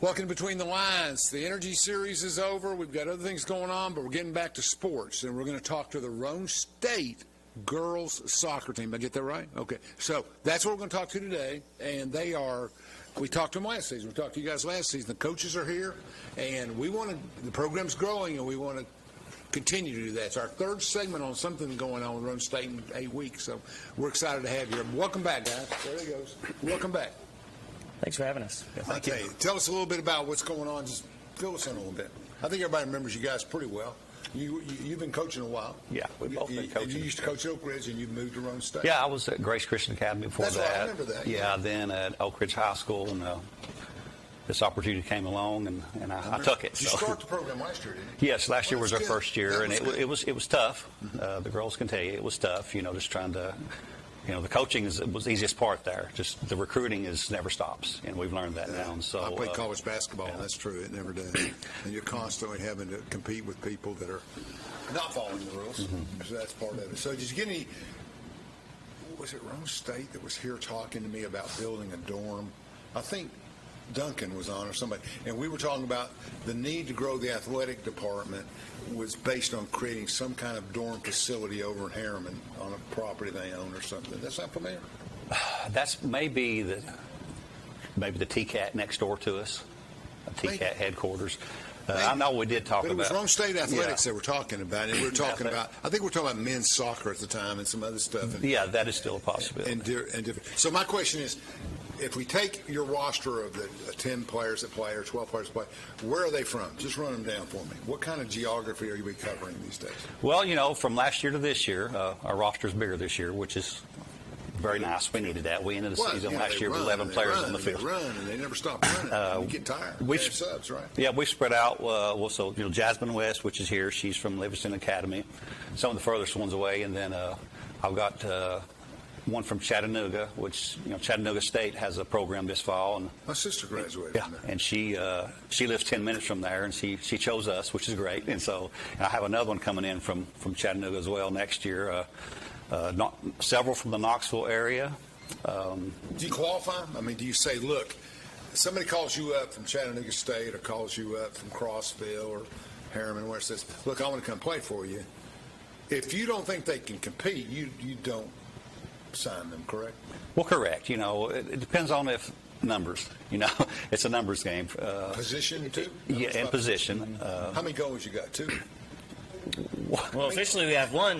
Welcome to Between the Lines. The Energy Series is over. We've got other things going on, but we're getting back to sports, and we're going to talk to the Roane State girls soccer team. Did I get that right? Okay. So that's what we're going to talk to today, and they are – we talked to them last season. We talked to you guys last season. The coaches are here, and we want to – the program's growing, and we want to continue to do that. It's our third segment on something going on with Roane State in 8 weeks, so we're excited to have you. Welcome back, guys. There he goes. Welcome back. Thanks for having us. Yeah, thank you. Tell us a little bit about what's going on. Just fill us in a little bit. I think everybody remembers you guys pretty well. You've been coaching a while. Yeah, we've both been coaching. You used to coach at Oak Ridge, and you moved to Roane State. Yeah, I was at Grace Christian Academy before that. That's right, I remember that. Yeah, then at Oak Ridge High School, and this opportunity came along, and I took it. You started the program last year, didn't you? Yes, last year was our first year, and it was tough. The girls can tell you it was tough. Just trying to. The coaching was the easiest part there. Just the recruiting never stops, and we've learned that now. And so I played college basketball, and that's true. It never does. And you're constantly having to compete with people that are not following the rules. So that's part of it. So did you get any? Was it Roane State that was here talking to me about building a dorm? I think Duncan was on or somebody, and we were talking about the need to grow the athletic department was based on creating some kind of dorm facility over in Harriman on a property they own or something. That's not familiar? That's maybe the TCAT next door to us, TCAT headquarters. I know we did talk about. But it was Roane State Athletics that we're talking about, and we were talking about. I think we were talking about men's soccer at the time and some other stuff. And, yeah, that is still a possibility. And different. So my question is, if we take your roster of the 10 players that play or 12 players that play, where are they from? Just run them down for me. What kind of geography are you covering these days? Well, from last year to this year, our roster's bigger this year, which is very nice. We needed that. We ended the season last year with 11 players on the field. They run, and they never stop running. You get tired. We have subs, right? Yeah, we spread out. So Jasmine West, which is here, she's from Livingston Academy, some of the furthest ones away. And then I've got one from Chattanooga, which Chattanooga State has a program this fall. And my sister graduated. Yeah, and she lives 10 minutes from there, and she chose us, which is great. And so I have another one coming in from Chattanooga as well next year. Several from the Knoxville area. Do you qualify? I mean, do you say, look, somebody calls you up from Chattanooga State or calls you up from Crossville or Harriman, where it says, look, I want to come play for you. If you don't think they can compete, you don't sign them, correct? Well, correct. It depends on if numbers. It's a numbers game. Position, too? Yeah, and position. How many goals you got? 2? Well, officially we have one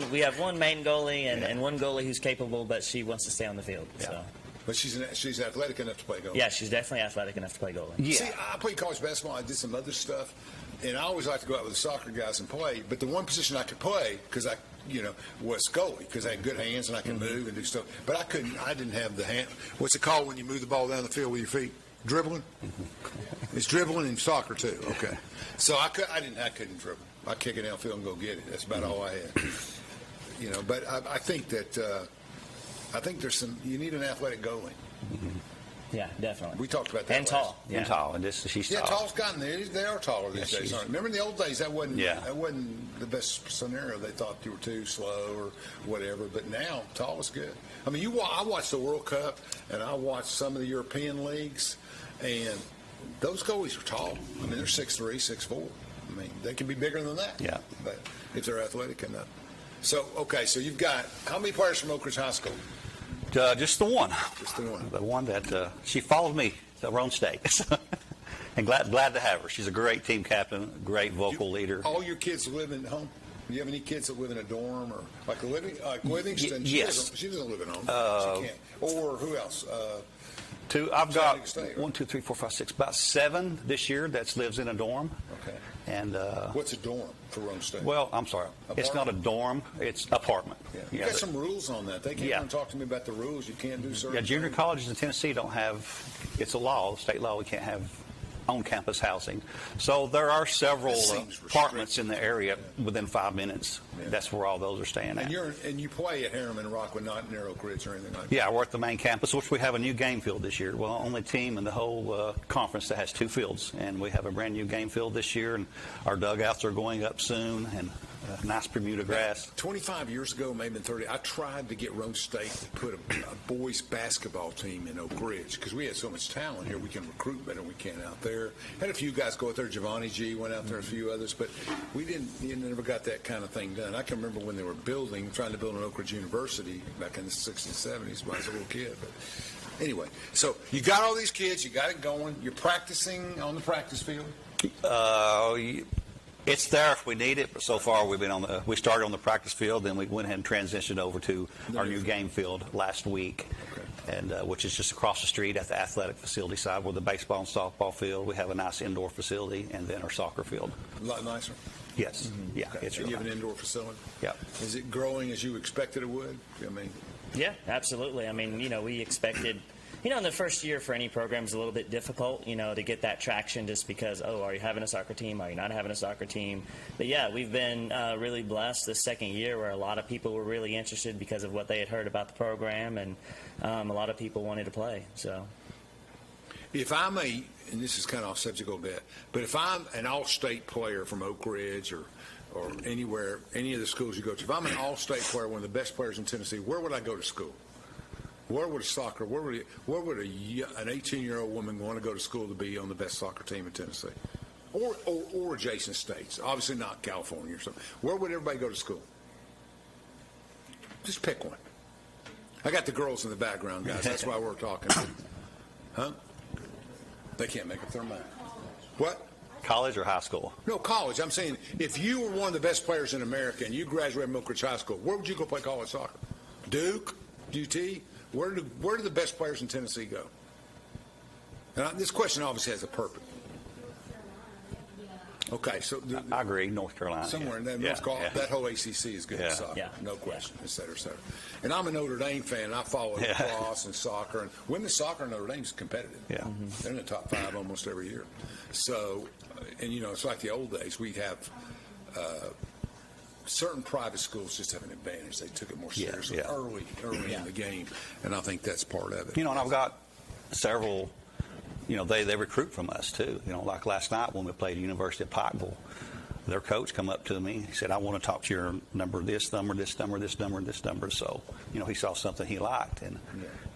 main goalie and one goalie who's capable, but she wants to stay on the field. Yeah. So. But she's athletic enough to play goalie. Yeah, she's definitely athletic enough to play goalie. Yeah. See, I played college basketball. I did some other stuff, and I always like to go out with the soccer guys and play. But the one position I could play because I was goalie because I had good hands and I could move and do stuff. But I didn't have the hand. What's it called when you move the ball down the field with your feet? Dribbling. It's dribbling in soccer too. Okay. So I couldn't dribble. I kick it downfield and go get it. That's about all I had. But I think that you need an athletic goalie. Yeah, definitely. We talked about that. And tall. Yeah. And tall. And she's tall. Yeah, tall's gotten there. They are taller these days, aren't they? Remember in the old days, that wasn't the best scenario. They thought you were too slow or whatever. But now, tall is good. I mean, I watched the World Cup, and I watched some of the European leagues, and those goalies are tall. I mean, they're 6'3", 6'4". I mean, they can be bigger than that. Yeah. But if they're athletic enough. So, okay, so you've got how many players from Oak Ridge High School? Just the one. Just the one. The one that she followed me to Roane State. And glad to have her. She's a great team captain, great vocal leader. All your kids live at home? Do you have any kids that live in a dorm or like Livingston? Yes. She doesn't live at home. She can't. Or who else? I've got 1, 2, 3, 4, 5, 6, about 7 this year that lives in a dorm. Okay. And what's a dorm for Roane State? Well, I'm sorry. Apartment? It's not a dorm. It's apartment. Yeah. You got some rules on that. They came and talk to me about the rules. You can't do certain junior things. colleges in Tennessee don't have, it's a law, state law, we can't have on-campus housing. So there are several apartments in the area within 5 minutes That's where all those are staying at. And you play at Harriman Rockwood, not near Oak Ridge or anything like that? Yeah, we're at the main campus, which we have a new game field this year. We're the only team in the whole conference that has 2 fields, and we have a brand new game field this year, and our dugouts are going up soon, and nice Bermuda grass. 25 years ago, maybe 30, I tried to get Roane State to put a boys basketball team in Oak Ridge because we had so much talent here. We can recruit better than we can out there. Had a few guys go out there. Giovanni G went out there, a few others, but we never got that kind of thing done. I can remember when they were trying to build an Oak Ridge University back in the 60s and 70s when I was a little kid. But anyway, so you got all these kids, you got it going. You're practicing on the practice field? It's there if we need it, but so far we started on the practice field, then we went ahead and transitioned over to our new game field last week, and which is just across the street at the athletic facility side where the baseball and softball field. We have a nice indoor facility, and then our soccer field. A lot nicer? Yes. Mm-hmm. Yeah. Okay. It's you really have an nice. indoor facility? Yeah. Is it growing as you expected it would? I mean, yeah, absolutely. I mean, we expected. In the first year for any program is a little bit difficult, to get that traction just because, are you having a soccer team? Are you not having a soccer team? But, yeah, we've been really blessed this second year where a lot of people were really interested because of what they had heard about the program, and a lot of people wanted to play. So, if I'm and this is kind of off subject a little bit, but if I'm an all-state player from Oak Ridge or anywhere, any of the schools you go to, if I'm an all-state player, one of the best players in Tennessee, where would I go to school? Where would an 18-year-old woman want to go to school to be on the best soccer team in Tennessee? Or adjacent states? Obviously not California or something. Where would everybody go to school? Just pick one. I got the girls in the background, guys. That's why we're talking. Huh? They can't make up their mind. What? College or high school? No, college. I'm saying if you were one of the best players in America and you graduated Milk Ridge High School, where would you go play college soccer? Duke? UT? Where do the best players in Tennessee go? And this question obviously has a purpose. Okay, so I agree. North Carolina. Somewhere in that, that whole ACC is good at soccer, no question, et cetera, et cetera. And I'm a Notre Dame fan. And I follow lacrosse and soccer, and women's soccer in Notre Dame's competitive. Yeah, they're in the top 5 almost every year. So, and it's like the old days. We'd have. Certain private schools just have an advantage. They took it more seriously early in the game, and I think that's part of it. And I've got several, they recruit from us too. Like last night when we played the University of Pikeville, their coach come up to me. He said, I want to talk to your number, this number, this number, this number, this number. So, he saw something he liked.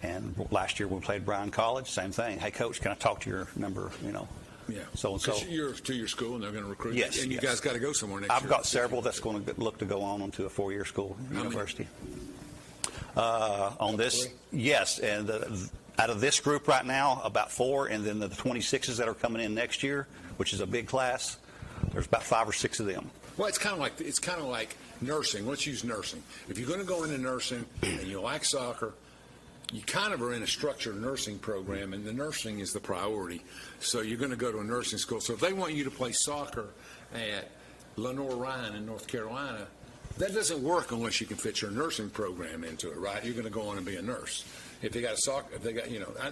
And last year when we played Bryan College, same thing. Hey, coach, can I talk to your number, Yeah. So you're to your school and they're going to recruit you. Yes. And you guys got to go somewhere next year. I've got several that's going to look to go on to a 4-year school university. On this, yes. And out of this group right now, about 4, and then the 26s that are coming in next year, which is a big class, there's about 5 or 6 of them. Well, it's kind of like nursing. Let's use nursing. If you're going to go into nursing and you like soccer, you kind of are in a structured nursing program, and the nursing is the priority. So you're going to go to a nursing school. So if they want you to play soccer at Lenore Ryan in North Carolina, that doesn't work unless you can fit your nursing program into it, right? You're going to go on and be a nurse. If they got a soccer, if they got,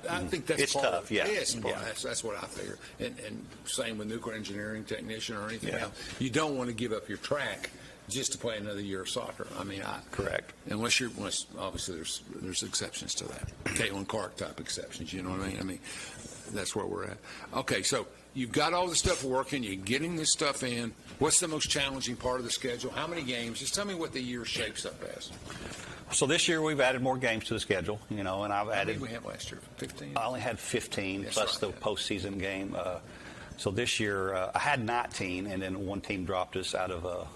I think that's it's part tough, of, yeah. It's part, that's what I figure. And same with nuclear engineering technician or anything else. You don't want to give up your track just to play another year of soccer. I mean, correct. Unless obviously there's exceptions to that. Caitlin Clark type exceptions. You know what I mean? I mean, that's where we're at. Okay, so you've got all the stuff working. You're getting this stuff in. What's the most challenging part of the schedule? How many games? Just tell me what the year shapes up as. So this year we've added more games to the schedule, and I've added. How many did we have last year? 15. I only had 15 plus the postseason game. So this year I had 19, and then one team dropped us out of.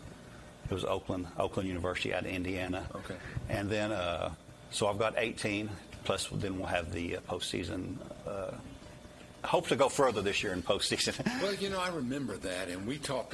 It was Oakland University out of Indiana. Okay. And then, so I've got 18, plus then we'll have the postseason. Hope to go further this year in postseason. Well, I remember that, and we talked.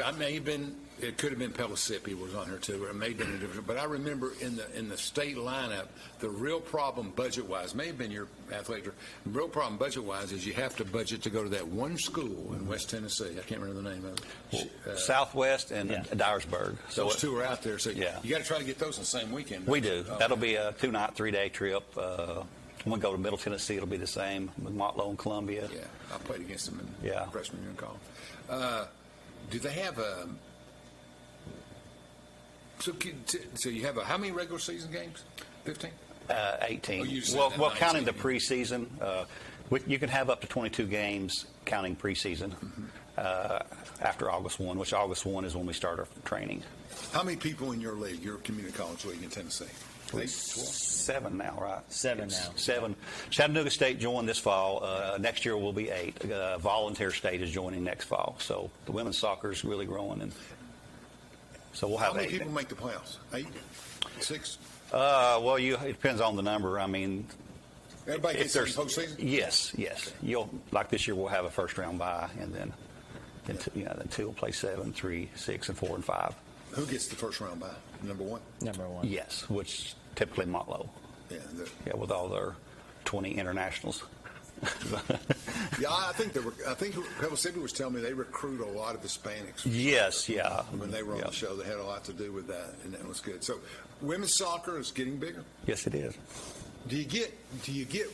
It could have been Pelisippi was on her too, or it may have been a different. But I remember in the state lineup, the real problem budget-wise may have been your athletic. The real problem budget-wise is you have to budget to go to that one school in West Tennessee. I can't remember the name of it. Southwest and Dyersburg. So those two are out there. So you got to try to get those in the same weekend. We do. Okay. That'll be a 2-night, 3-day trip. When we go to Middle Tennessee, it'll be the same with Motlow and Columbia. Yeah, I played against them in freshman year in college. Do they have So you have how many regular season games? 15? 18. Oh, you said well, that, well, 19. counting the preseason, you can have up to 22 games counting preseason after August 1, which August 1 is when we start our training. How many people in your league, your community college league in Tennessee? 8, 12? 7 now, right? 7 now. 7. Chattanooga State joined this fall. Next year will be 8. Volunteer State is joining next fall. So the women's soccer is really growing, and so we'll have 8. How many people make the playoffs? 8? 6? Well, it depends on the number. I mean, Everybody gets in the postseason? Yes. You'll like this year. We'll have a first round bye, and then then 2 will play 7, 3, 6, and 4 and 5. Who gets the first round bye? Number 1? Number 1. Yes, which typically Montlow. Yeah. With all their 20 internationals. Yeah, I think Pebble City was telling me they recruit a lot of Hispanics. Yes, yeah. When they were on the show, they had a lot to do with that, and that was good. So, women's soccer is getting bigger. Yes, it is. Do you get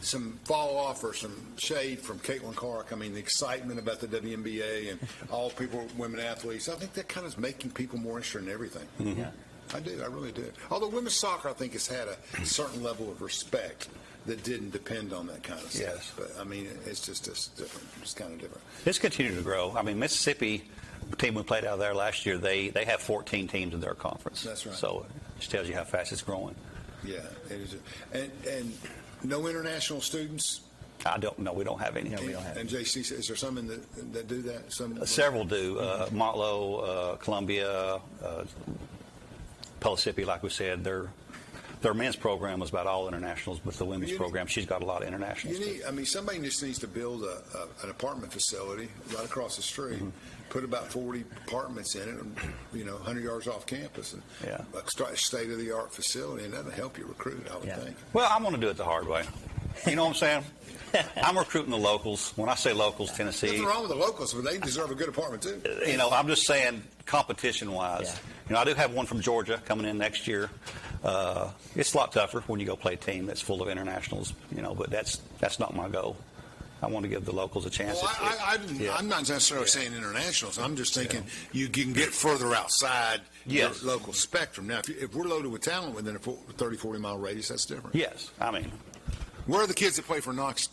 some fall off or some shade from Caitlin Clark? I mean, the excitement about the WNBA and all people, women athletes. I think that kind of is making people more interested in everything. Mm-hmm. Yeah. I do. I really do. Although women's soccer, I think, has had a certain level of respect that didn't depend on that kind of stuff. Yes. But, I mean, it's just different. It's kind of different. It's continued to grow. I mean, Mississippi, the team we played out there last year, they have 14 teams in their conference. That's right. So it just tells you how fast it's growing. Yeah, it is. And no international students? I don't know. We don't have any. No, we don't have And JC, is there some that do that? Several do. Montlow, Columbia, Pellissippi, like we said, their men's program was about all internationals, but the women's program, she's got a lot of internationals. Somebody just needs to build an apartment facility right across the street, put about 40 apartments in it, and, 100 yards off campus, and a state-of-the-art facility, and that'll help you recruit, I would think. Well, I'm going to do it the hard way. You know what I'm saying? I'm recruiting the locals. When I say locals, Tennessee. Nothing wrong with the locals, but they deserve a good apartment, too. I'm just saying competition-wise. Yeah. I do have one from Georgia coming in next year. It's a lot tougher when you go play a team that's full of internationals, but that's not my goal. I want to give the locals a chance. Well, I'm not necessarily saying internationals. I'm just thinking you can get further outside your local spectrum. Now, if we're loaded with talent within a 30, 40-mile radius, that's different. Yes. I mean, where are the kids that play for Knox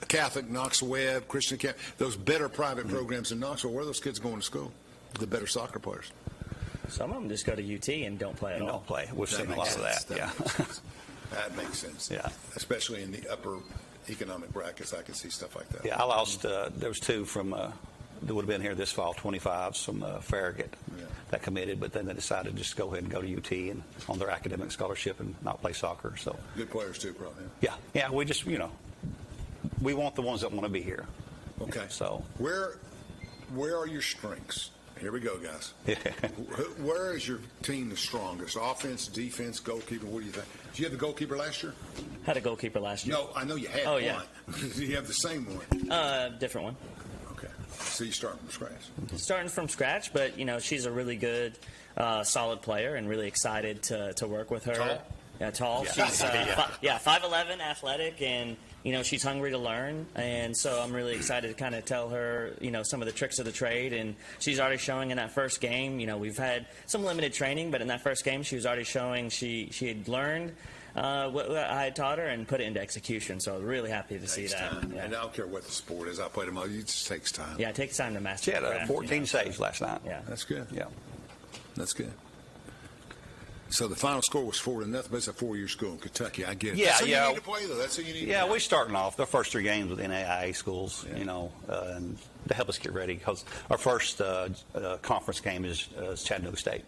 Catholic, Knox Webb, Christian Catholic, those better private programs in Knoxville? Where are those kids going to school? The better soccer players. Some of them just go to UT and don't play at all. Don't play. We've seen a lot of that. That makes sense. Yeah. Especially in the upper economic brackets, I can see stuff like that. Yeah, I lost. There was 2 from that would have been here this fall, 25s from Farragut that committed, but then they decided just to go ahead and go to UT and on their academic scholarship and not play soccer. So good players too, probably. Yeah. We just we want the ones that want to be here. Okay. So where are your strengths? Here we go, guys. Where is your team the strongest? Offense, defense, goalkeeper? What do you think? Did you have the goalkeeper last year? Had a goalkeeper last year. No, I know you had one. Yeah. Do you have the same one? Different one. Okay. So you start from scratch. Starting from scratch, but she's a really good, solid player, and really excited to work with her. Tall? Yeah, tall. Yeah. She's 5'11", athletic, and she's hungry to learn. And so I'm really excited to kind of tell her some of the tricks of the trade. And she's already showing in that first game. We've had some limited training, but in that first game, she was already showing she had learned what I had taught her and put it into execution. So really happy to see that. Yeah. And I don't care what the sport is. I played them all. It just takes time. Yeah, it takes time to master. She had 14 saves last night. Yeah, that's good. Yeah, that's good. So the final score was 4-0, but it's a 4-year school in Kentucky. I get it. Yeah, That's who you need to play, though. That's who you need. Yeah, we're starting off the first 3 games with NAIA schools, and to help us get ready because our first conference game is Chattanooga State,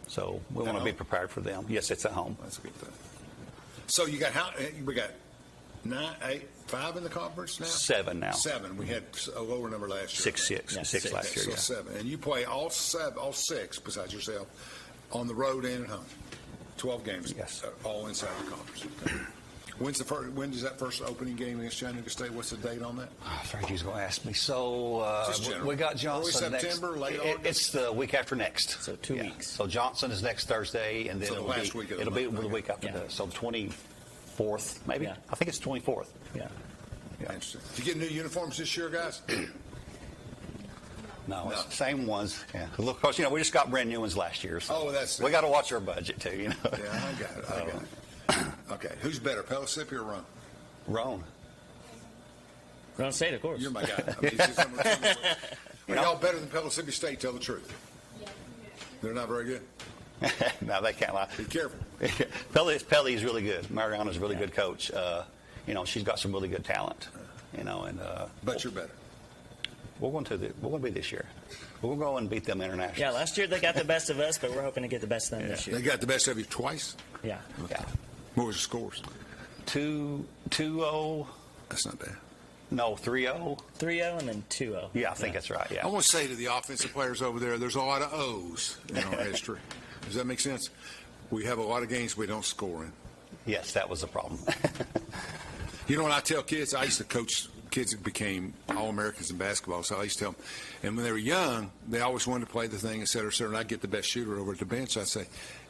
so we want to be prepared for them. Yes, it's at home. That's a good thing. So we got 9, 8, 5 in the conference now. 7 now. 7. We had a lower number last year. 6 last year. So yeah. 7, and you play all 6 besides yourself on the road and at home. 12 games. Yes. All inside the conference. Okay. When does that first opening game against Chattanooga State? What's the date on that? I thought you was going to ask me. So we got Johnson early September, late August? It's the week after next. So 2 weeks. So Johnson is next Thursday, and then it'll be the week after that. So 24th, maybe. Yeah. I think it's 24th. Yeah. Interesting. Did you get new uniforms this year, guys? No, it's the same ones. Yeah. Of course, we just got brand new ones last year. So we got to watch our budget too. Yeah, I got it. Okay, who's better, Pellissippi or Roane? Roane. Roane State, of course. You're my guy. I mean, are y'all better than Pellissippi State? Tell the truth. They're not very good. No, they can't lie. Be careful. Pelly is really good. Mariana's a really good coach. She's got some really good talent. But you're better. We're going to be this year. We'll go and beat them internationally. Yeah, last year they got the best of us, but we're hoping to get the best of them this year. They got the best of you twice? Yeah. Yeah. What was the scores? 2-0. That's not bad. No, 3-0. 3-0 and then 2-0. Yeah, I think that's right. Yeah. I want to say to the offensive players over there's a lot of O's in our history. Does that make sense? We have a lot of games we don't score in. Yes, that was the problem. You know what I tell kids? I used to coach kids that became All-Americans in basketball, so I used to tell them. And when they were young, they always wanted to play the thing, et cetera, and I'd get the best shooter over at the bench. I'd say,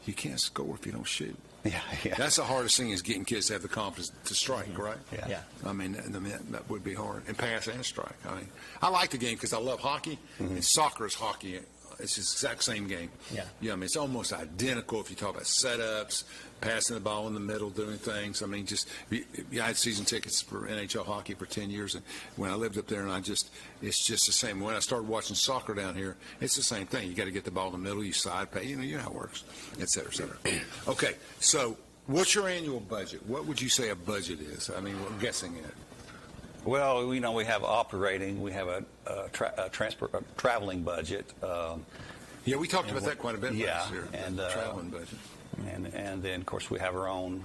you can't score if you don't shoot. Yeah. That's the hardest thing is getting kids to have the confidence to strike, right? Yeah. I mean, that would be hard. And pass and strike. I mean, I like the game because I love hockey, and soccer is hockey. It's the exact same game. Yeah. I mean, it's almost identical if you talk about setups, passing the ball in the middle, doing things. I mean, I had season tickets for NHL hockey for 10 years, and when I lived up there, and it's just the same. When I started watching soccer down here, it's the same thing. You got to get the ball in the middle, you side pay, you know how it works, et cetera, et cetera. Okay, so what's your annual budget? What would you say a budget is? I mean, we're guessing it. Well, we have operating, we have a traveling budget. Yeah, we talked about that quite a bit last year. And traveling budget. And then, of course, we have our own,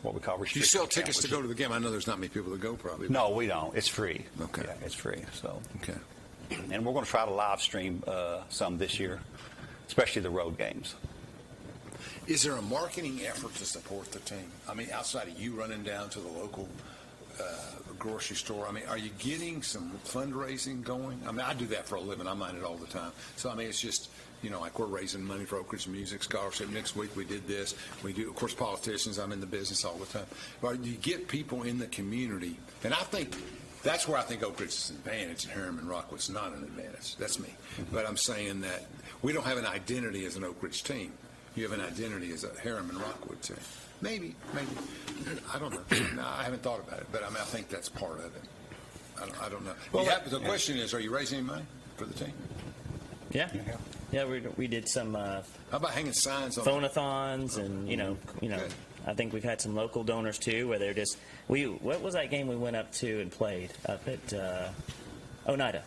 what we call restricted. Do you sell account, tickets to go to the game? I know there's not many people that go, probably. No, we don't. It's free. Okay. Yeah, it's free. So. Okay. And we're going to try to live stream some this year, especially the road games. Is there a marketing effort to support the team? I mean, outside of you running down to the local grocery store, I mean, are you getting some fundraising going? I mean, I do that for a living. I mind it all the time. So, I mean, it's just, like we're raising money for Oak Ridge Music Scholarship. Next week we did this. We do, of course, politicians. I'm in the business all the time. But you get people in the community, and I think that's where I think Oak Ridge is an advantage and Harriman Rockwood's not an advantage. That's me. But I'm saying that we don't have an identity as an Oak Ridge team. You have an identity as a Harriman Rockwood team. Maybe. I don't know. No, I haven't thought about it, but I think that's part of it. I don't know. Well, the question is, are you raising any money for the team? Yeah. We did some. How about hanging signs on phonathons and I think we've had some local donors too, where they're just what was that game we went up to and played up at Oneida?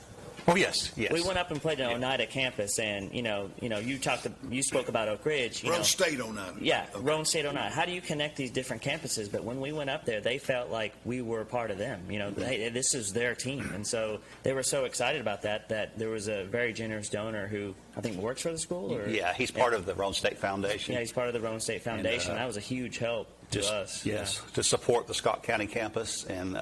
Oh yes. We went up and played at Oneida campus, and you spoke about Oak Ridge. Roane State Oneida. Yeah, okay. Roane State Oneida. How do you connect these different campuses? But when we went up there, they felt like we were part of them. Hey, this is their team, and so they were so excited about that there was a very generous donor who I think works for the school. Yeah, he's part of the Roane State Foundation. Yeah, he's part of the Roane State Foundation. And, that was a huge help to us. Yes, to support the Scott County campus, and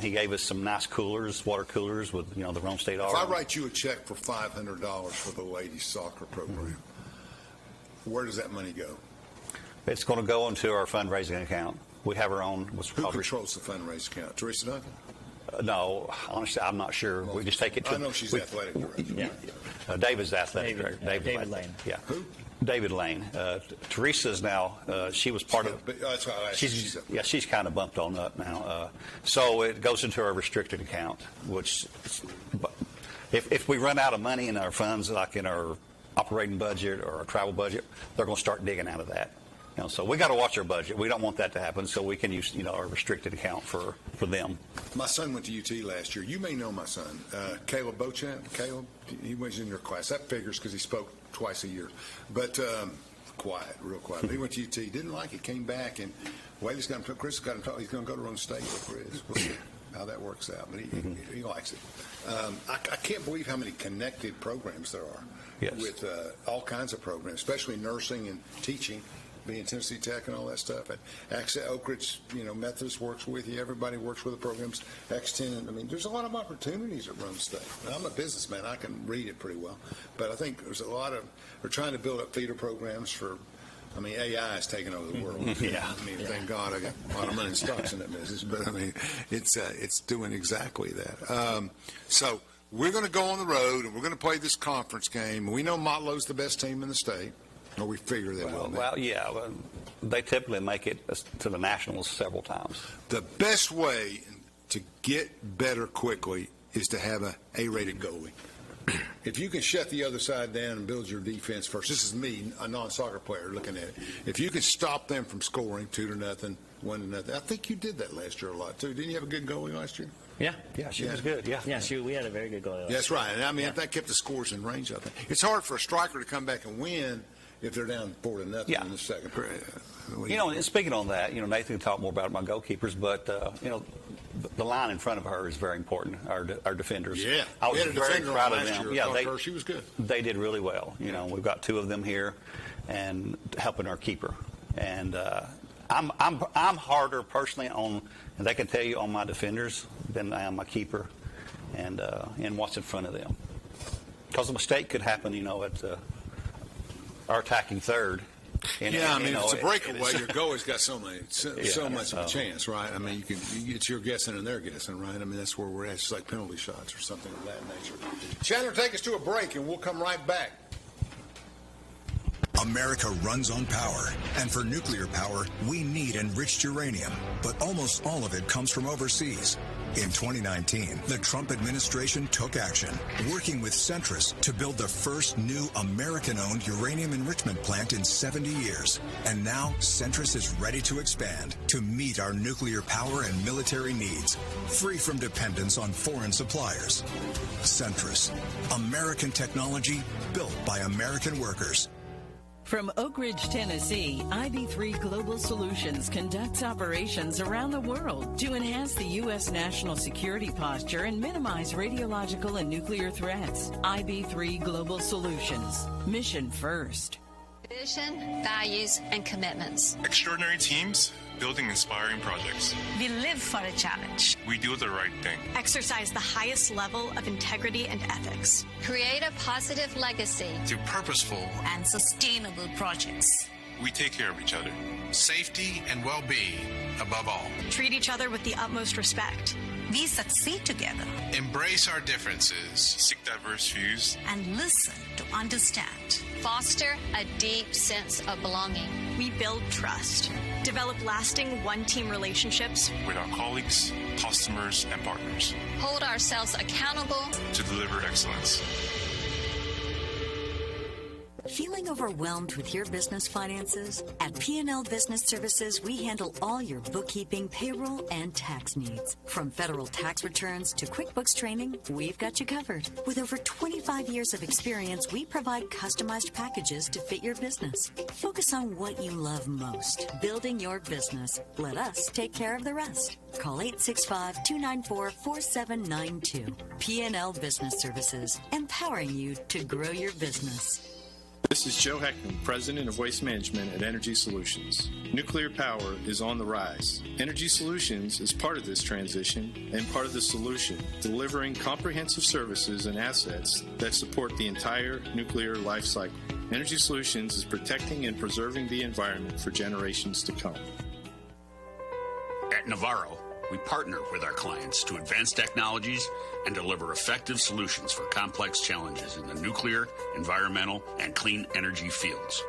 he gave us some nice coolers, water coolers with the Roane State. If I write you a check for $500 for the ladies soccer program, where does that money go? It's going to go into our fundraising account. We have our own. Who controls the fundraising account? Teresa Duncan? No, honestly, I'm not sure. We just take it to. I know she's athletic director. Yeah. David's athletic director. David Lane. Yeah. Who? David Lane. Teresa's now. She was part of. That's why I asked. She's kind of bumped on up now. So it goes into our restricted account, which, if we run out of money in our funds, like in our operating budget or our travel budget, they're going to start digging out of that. So we got to watch our budget. We don't want that to happen, so we can use our restricted account for them. My son went to UT last year. You may know my son, Caleb Beauchamp. Caleb, he was in your class. That figures because he spoke twice a year. But real quiet. But he went to UT, didn't like it, came back, and Chris got him talking. He's going to go to Roane State with Chris. We'll see how that works out. But he likes it. I can't believe how many connected programs there are. Yes. With all kinds of programs, especially nursing and teaching. Being Tennessee Tech and all that stuff, and Oak Ridge, Methodist works with you. Everybody works with the programs. X10. I mean, there's a lot of opportunities at Roane State. Now, I'm a businessman. I can read it pretty well, but I think there's a lot of. We're trying to build up feeder programs for. I mean, AI is taking over the world. Yeah. I mean, thank God I got a lot of money in stocks in that business, but I mean, it's doing exactly that. So we're going to go on the road and we're going to play this conference game. We know Motlow's the best team in the state, or we figure they will. Well, yeah. They typically make it to the Nationals several times. The best way to get better quickly is to have an A-rated goalie. If you can shut the other side down and build your defense first, this is me, a non-soccer player, looking at it. If you can stop them from scoring 2-0, 1-0, I think you did that last year a lot too. Didn't you have a good goalie last year? Yeah. Yeah, she was good. Yeah. Yeah, we had a very good goalie. That's right. And I mean, that kept the scores in range, I think. It's hard for a striker to come back and win if they're down 4-0 in the second period. And speaking on that, Nathan can talk more about my goalkeepers, but, the line in front of her is very important, our defenders. Yeah. I was very proud of them. Yeah, she was good. They did really well. We've got two of them here and helping our keeper. And I'm harder personally on, and they can tell you, on my defenders than I am my keeper and what's in front of them. Because a mistake could happen, at our attacking third. And, if it's a breakaway, your goalie's got so much of a chance, right? I mean, it's your guessing and their guessing, right? I mean, that's where we're at. It's like penalty shots or something of that nature. Chandler, take us to a break, and we'll come right back. America runs on power, and for nuclear power, we need enriched uranium, but almost all of it comes from overseas. In 2019, the Trump administration took action, working with Centrus to build the first new American-owned uranium enrichment plant in 70 years. And now, Centrus is ready to expand to meet our nuclear power and military needs, free from dependence on foreign suppliers. Centrus, American technology built by American workers. From Oak Ridge, Tennessee, IB3 Global Solutions conducts operations around the world to enhance the U.S. national security posture and minimize radiological and nuclear threats. IB3 Global Solutions. Mission first. Vision, values, and commitments. Extraordinary teams, building inspiring projects. We live for a challenge. We do the right thing. Exercise the highest level of integrity and ethics. Create a positive legacy. Through purposeful and sustainable projects. We take care of each other. Safety and well-being above all. Treat each other with the utmost respect. We succeed together. Embrace our differences. Seek diverse views. And listen to understand. Foster a deep sense of belonging. We build trust. Develop lasting one-team relationships. With our colleagues, customers, and partners. Hold ourselves accountable. To deliver excellence. Feeling overwhelmed with your business finances? At P&L Business Services, we handle all your bookkeeping, payroll, and tax needs. From federal tax returns to QuickBooks training, we've got you covered. With over 25 years of experience, we provide customized packages to fit your business. Focus on what you love most, building your business. Let us take care of the rest. Call 865-294-4792. P&L Business Services, empowering you to grow your business. This is Joe Heckman, President of Waste Management at Energy Solutions. Nuclear power is on the rise. Energy Solutions is part of this transition and part of the solution, delivering comprehensive services and assets that support the entire nuclear life cycle. Energy Solutions is protecting and preserving the environment for generations to come. At Navarro, we partner with our clients to advance technologies and deliver effective solutions for complex challenges in the nuclear, environmental, and clean energy fields.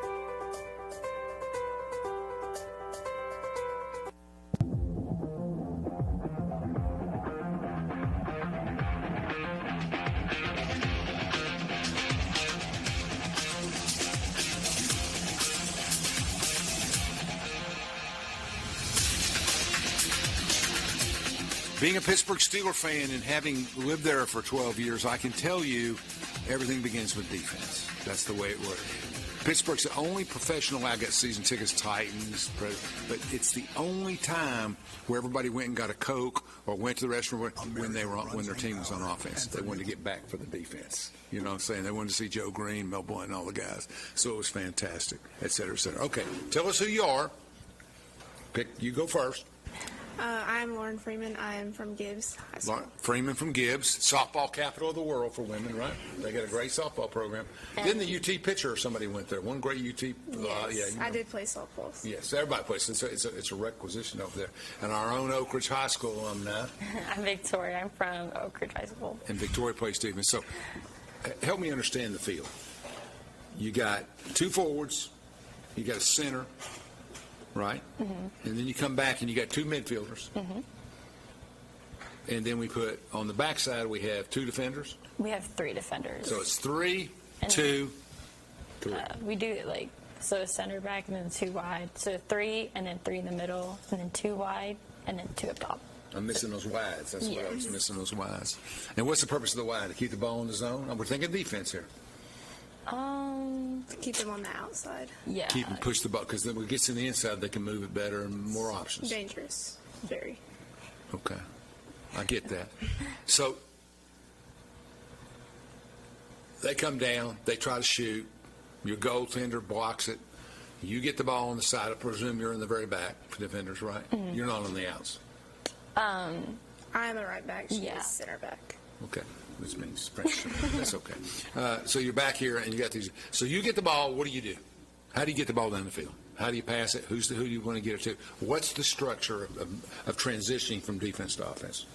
Being a Pittsburgh Steelers fan and having lived there for 12 years, I can tell you everything begins with defense. That's the way it works. Pittsburgh's the only professional, I got season tickets, Titans, but it's the only time where everybody went and got a Coke or went to the restaurant when their team was on offense. They wanted to get back for the defense. You know what I'm saying? They wanted to see Joe Green, Mel Blount, and all the guys. So it was fantastic, et cetera, et cetera. Okay, tell us who you are. You go first. I'm Lauren Freeman. I am from Gibbs High School. Lauren Freeman from Gibbs, softball capital of the world for women, right? They got a great softball program. Didn't the UT pitcher or somebody went there? One great UT. Yes, I did play softball. Yes, everybody plays. It's a requisition over there. And our own Oak Ridge High School alumni. I'm Victoria. I'm from Oak Ridge High School. And Victoria plays defense. So help me understand the field. You got two forwards. You got a center. Right? Mm-hmm. And then you come back and you got two midfielders. Mm-hmm. And then we put, on the backside, we have two defenders. We have three defenders. So it's 3, and 2, 3. We do it so center back and then 2 wide. So 3 and then 3 in the middle and then 2 wide and then 2 up top. I'm missing those wides. That's what I was missing, those wides. And what's the purpose of the wide? To keep the ball in the zone? We're thinking defense here. To keep them on the outside. Yeah. Keep them push the ball, because then when it gets to the inside, they can move it better and more options. Dangerous. Very. Okay. I get that. So they come down, they try to shoot. Your goaltender blocks it. You get the ball on the side. I presume you're in the very back for defenders, right? Mm-hmm. You're not on the outs. I am a right back. She is center back. Okay. Which means French. That's okay. So you're back here, and you got these. So you get the ball. What do? How do you get the ball down the field? How do you pass it? Who do you want to get it to? What's the structure of transitioning from defense to offense?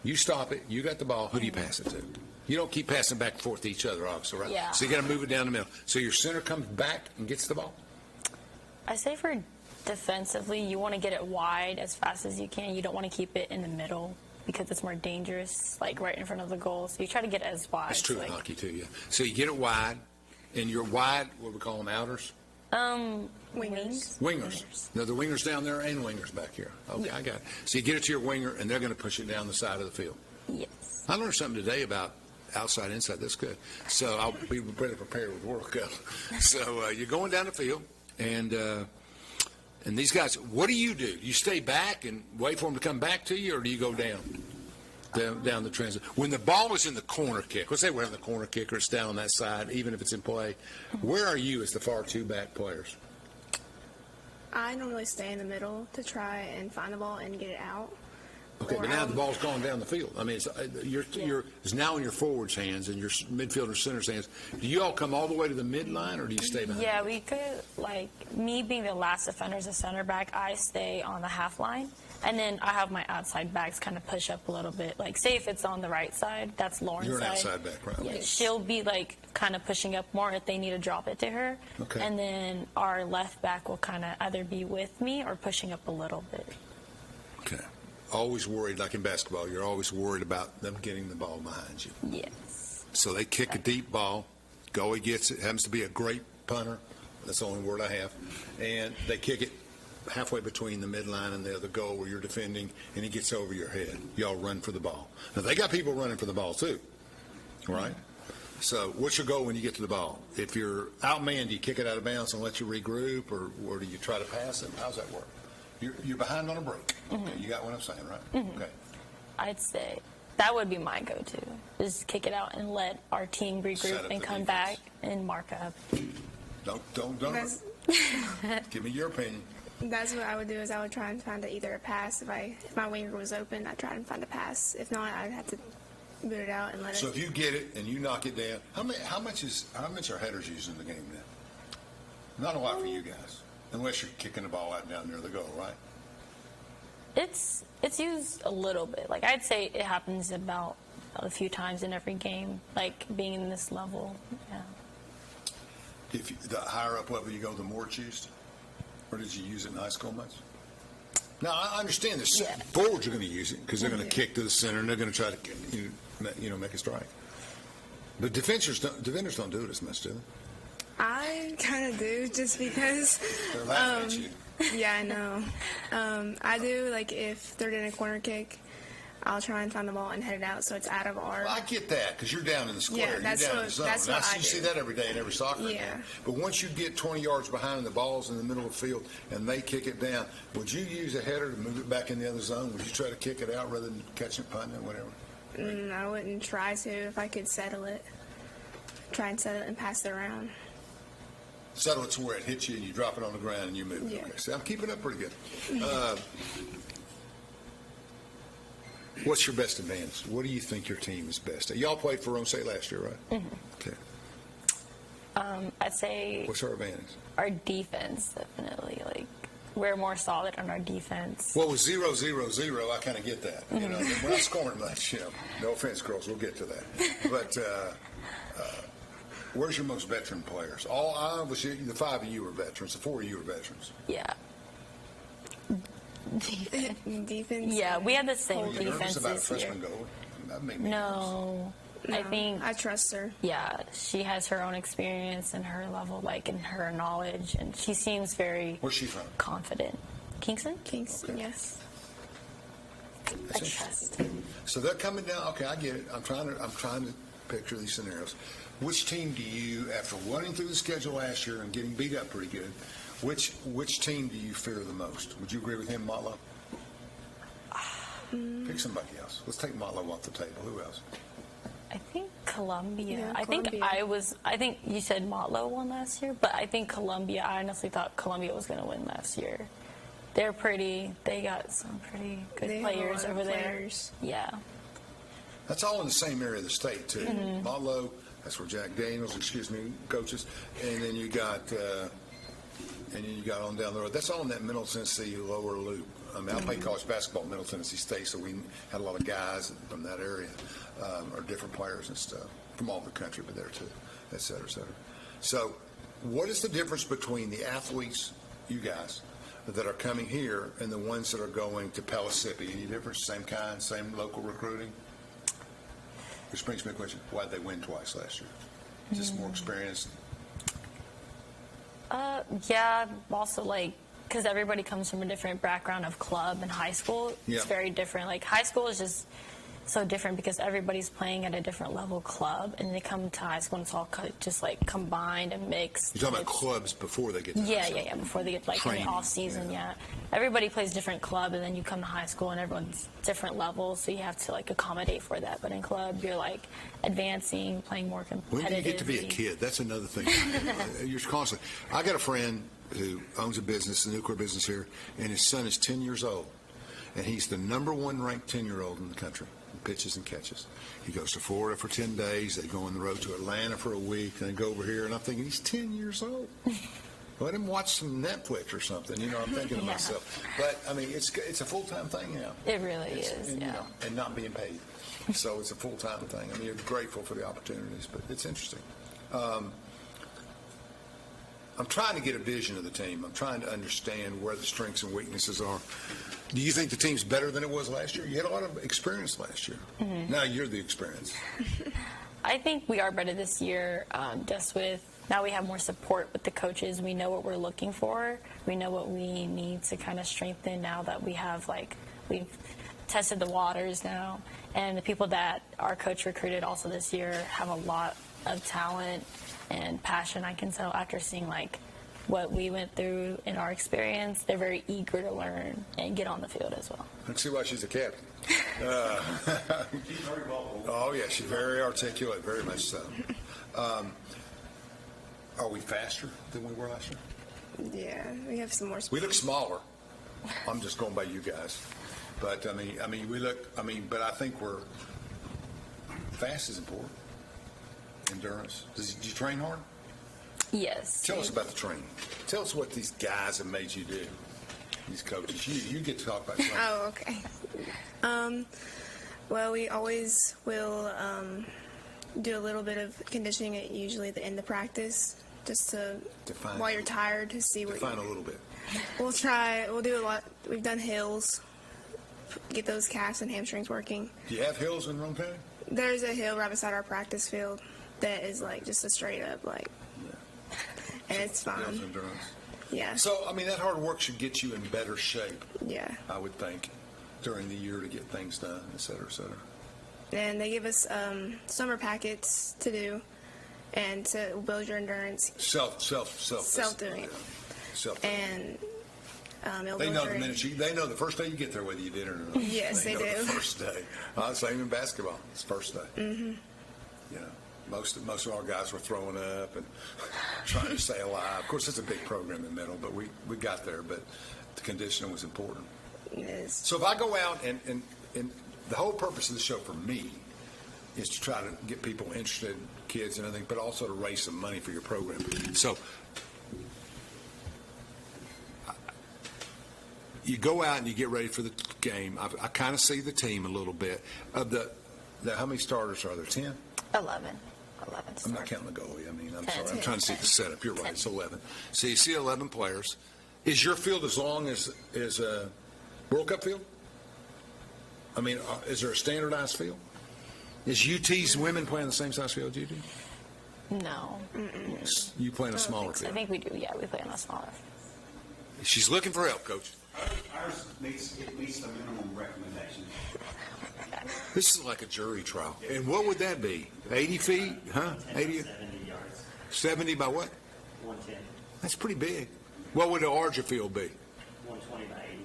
You stop it. You got the ball. Who do you pass it to? You don't keep passing back and forth to each other, obviously, right? Yeah. So you got to move it down the middle. So your center comes back and gets the ball. I say for defensively, you want to get it wide as fast as you can. You don't want to keep it in the middle, because it's more dangerous, right in front of the goal. So you try to get it as wide. That's true in hockey, too, yeah. So you get it wide, and you're wide, what we call them, outers? Wingers. Wingers. Now, the wingers down there and wingers back here. Okay, I got it. So you get it to your winger, and they're going to push it down the side of the field. Yes. I learned something today about outside, inside. That's good. So I'll be better prepared with work. So you're going down the field, and these guys, what do? You stay back and wait for them to come back to you, or do you go down the transit? When the ball is in the corner kick, let's say we're in the corner kick or it's down on that side, even if it's in play, where are you as the far two back players? I normally stay in the middle to try and find the ball and get it out. Okay, but now the ball's gone down the field. I mean, it's now in your forwards' hands and your midfielder center's hands. Do you all come all the way to the midline, or do you stay behind? Yeah, we could, me being the last defender as a center back, I stay on the half line. And then I have my outside backs kind of push up a little bit. Say if it's on the right side, that's Lauren's side. You're an outside back, right? Yeah, she'll be kind of pushing up more if they need to drop it to her. Okay. And then our left back will kind of either be with me or pushing up a little bit. Okay. Always worried, like in basketball, you're always worried about them getting the ball behind you. Yes. So they kick a deep ball. Goalie gets it. Happens to be a great punter. That's the only word I have. And they kick it halfway between the midline and the other goal where you're defending, and he gets over your head. Y'all run for the ball. Now, they got people running for the ball, too, right? So what's your goal when you get to the ball? If you're outmanned, do you kick it out of bounds and let you regroup, or do you try to pass it? How's that work? You're behind on a break. Mm-hmm. Okay, you got what I'm saying, right? Mm-hmm. Okay. I'd say that would be my go-to, is kick it out and let our team regroup and come back and mark up. Don't. Give me your opinion. That's what I would do, is I would try and find either a pass. If my winger was open, I'd try and find a pass. If not, I'd have to boot it out and let it. So if you get it and you knock it down, how much are headers used in the game now? Not a lot for you guys, unless you're kicking the ball out down near the goal, right? It's used a little bit. I'd say it happens about a few times in every game, being in this level. Yeah. The higher up level you go, the more it's used? Or did you use it in high school much? Now, I understand this. Yeah. Forwards are going to use it because they're going to kick to the center and they're going to try to make a strike. But defenders don't do it as much, do they? I kind of do, just because. They're laughing at you. Yeah, I know. I do, if they're doing a corner kick, I'll try and find the ball and head it out so it's out of our. Well, I get that, because you're down in the square. Yeah, that's you're down in the zone. That's what I do. See that every day in every soccer game. But once you get 20 yards behind and the ball's in the middle of the field and they kick it down, would you use a header to move it back in the other zone? Would you try to kick it out rather than catching it, punting it, whatever? I wouldn't try to if I could settle it. Try and settle it and pass it around. Settle it to where it hits you and you drop it on the ground and you move. Yeah. Okay. See, I'm keeping up pretty good. What's your best advantage? What do you think your team is best at? Y'all played for Roane State last year, right? Mm-hmm. Okay. I'd say What's our advantage? our defense, definitely. Like, we're more solid on our defense. Well, with 0-0-0, I kind of get that. You know, we're not scoring much. You know, no offense, girls, we'll get to that. But where's your most veteran players? Obviously, the 5 of you are veterans. The 4 of you are veterans. Yeah. Defense. Yeah, we had the same Are you nervous defense about a this year. freshman goalie? That made me No. I think I trust her. Yeah, she has her own experience and her level, like, and her knowledge, and she seems very. Where's she from? Confident. Kingston. Kingston, yes. I trust. So they're coming down. Okay, I get it. I'm trying to picture these scenarios. Which team do you, after running through the schedule last year and getting beat up pretty good, which team do you fear the most? Would you agree with him, Motlow? Pick somebody else. Let's take Motlow off the table. Who else? I think Columbia. Yeah, I think you said Motlow won last year, but I think Columbia. I honestly thought Columbia was going to win last year. They got some pretty good players over there. Yeah. That's all in the same area of the state, too. Mm-hmm. Motlow, that's where Jack Daniels, coaches. And then you got on down the road. That's all in that Middle Tennessee lower loop. I mean, I played college basketball at Middle Tennessee State, so we had a lot of guys from that area, or different players and stuff from all over the country, but there too, et cetera, et cetera. So what is the difference between the athletes, you guys, that are coming here and the ones that are going to Pellissippi? Any difference? Same kind, same local recruiting? Which brings me to a question. Why did they win twice last year? Just more experience? Yeah, also, like, because everybody comes from a different background of club and high school. Yeah. It's very different. Like, high school is just so different because everybody's playing at a different level club, and they come to high school and it's all just, like, combined and mixed. You're talking about clubs before they get to high school. Yeah, before they get, like, Training. in the off season, yeah. Everybody plays different club, and then you come to high school and everyone's different levels, so you have to, like, accommodate for that. But in club, you're, like, advancing, playing more competitively. When do you get to be a kid? That's another thing. You're constantly. I got a friend who owns a business, a nuclear business here, and his son is 10 years old, and he's the number 1 ranked 10-year-old in the country. Pitches and catches. He goes to Florida for 10 days. They go on the road to Atlanta for a week, and then go over here. And I'm thinking, he's 10 years old. Let him watch some Netflix or something. You know, I'm thinking to myself. But I mean, it's a full-time thing now. It really is. And, yeah. you know, and not being paid. So it's a full-time thing. I mean, you're grateful for the opportunities, but it's interesting. I'm trying to get a vision of the team. I'm trying to understand where the strengths and weaknesses are. Do you think the team's better than it was last year? You had a lot of experience last year. Mm-hmm. Now you're the experience. I think we are better this year, just with now we have more support with the coaches. We know what we're looking for. We know what we need to kind of strengthen now that we have, like, we've tested the waters now. And the people that our coach recruited also this year have a lot of talent and passion. I can tell after seeing, like, what we went through in our experience. They're very eager to learn and get on the field as well. I can see why she's a captain. Oh, yeah, she's very articulate, very much so. Are we faster than we were last year? Yeah, we have some more speed. We look smaller. I'm just going by you guys. But, I mean, we look, but I think we're fast is important. Endurance. Did you train hard? Yes. Tell us about the training. Tell us what these guys have made you do, these coaches. You get to talk about training. Oh, okay. Well, we always will do a little bit of conditioning at usually the end of practice, just to, while you're tired, to see where Define a little bit. We'll do a lot. We've done hills, get those calves and hamstrings working. Do you have hills in Roane County? There's a hill right beside our practice field that is, like, just a straight up, like, and it's fun. Hills endurance. Yeah. So, I mean, that hard work should get you in better shape. Yeah. I would think, during the year to get things done, et cetera, et cetera. And they give us summer packets to do, and to build your endurance. Self doing it. And they know the minute they know the first day you get there whether you did it or not. Yes, they know do. The first day. Same in basketball. It's first day. Mm-hmm. You know, most of our guys were throwing up and trying to stay alive. Of course, it's a big program in the middle, but we got there. But the conditioning was important. Yes. So if I go out and the whole purpose of the show for me is to try to get people interested, kids and everything, but also to raise some money for your program. So you go out and you get ready for the game. I kind of see the team a little bit. Of the how many starters are there? 10? 11 I'm not counting the goalie. I mean, I'm sorry. I'm trying to see the setup. You're right. It's 11. So you see 11 players. Is your field as long as a World Cup field? I mean, is there a standardized field? Is UT's women playing the same size field you do? No. Mm-mm. You play in a smaller field? I think we do, yeah. We play in a smaller. She's looking for help, Coach. Ours meets the minimum recommendation. This is like a jury trial. And what would that be? 80 feet? Huh? 80? 70 yards. 70 by what? 110. That's pretty big. What would the larger field be? 120 by 80.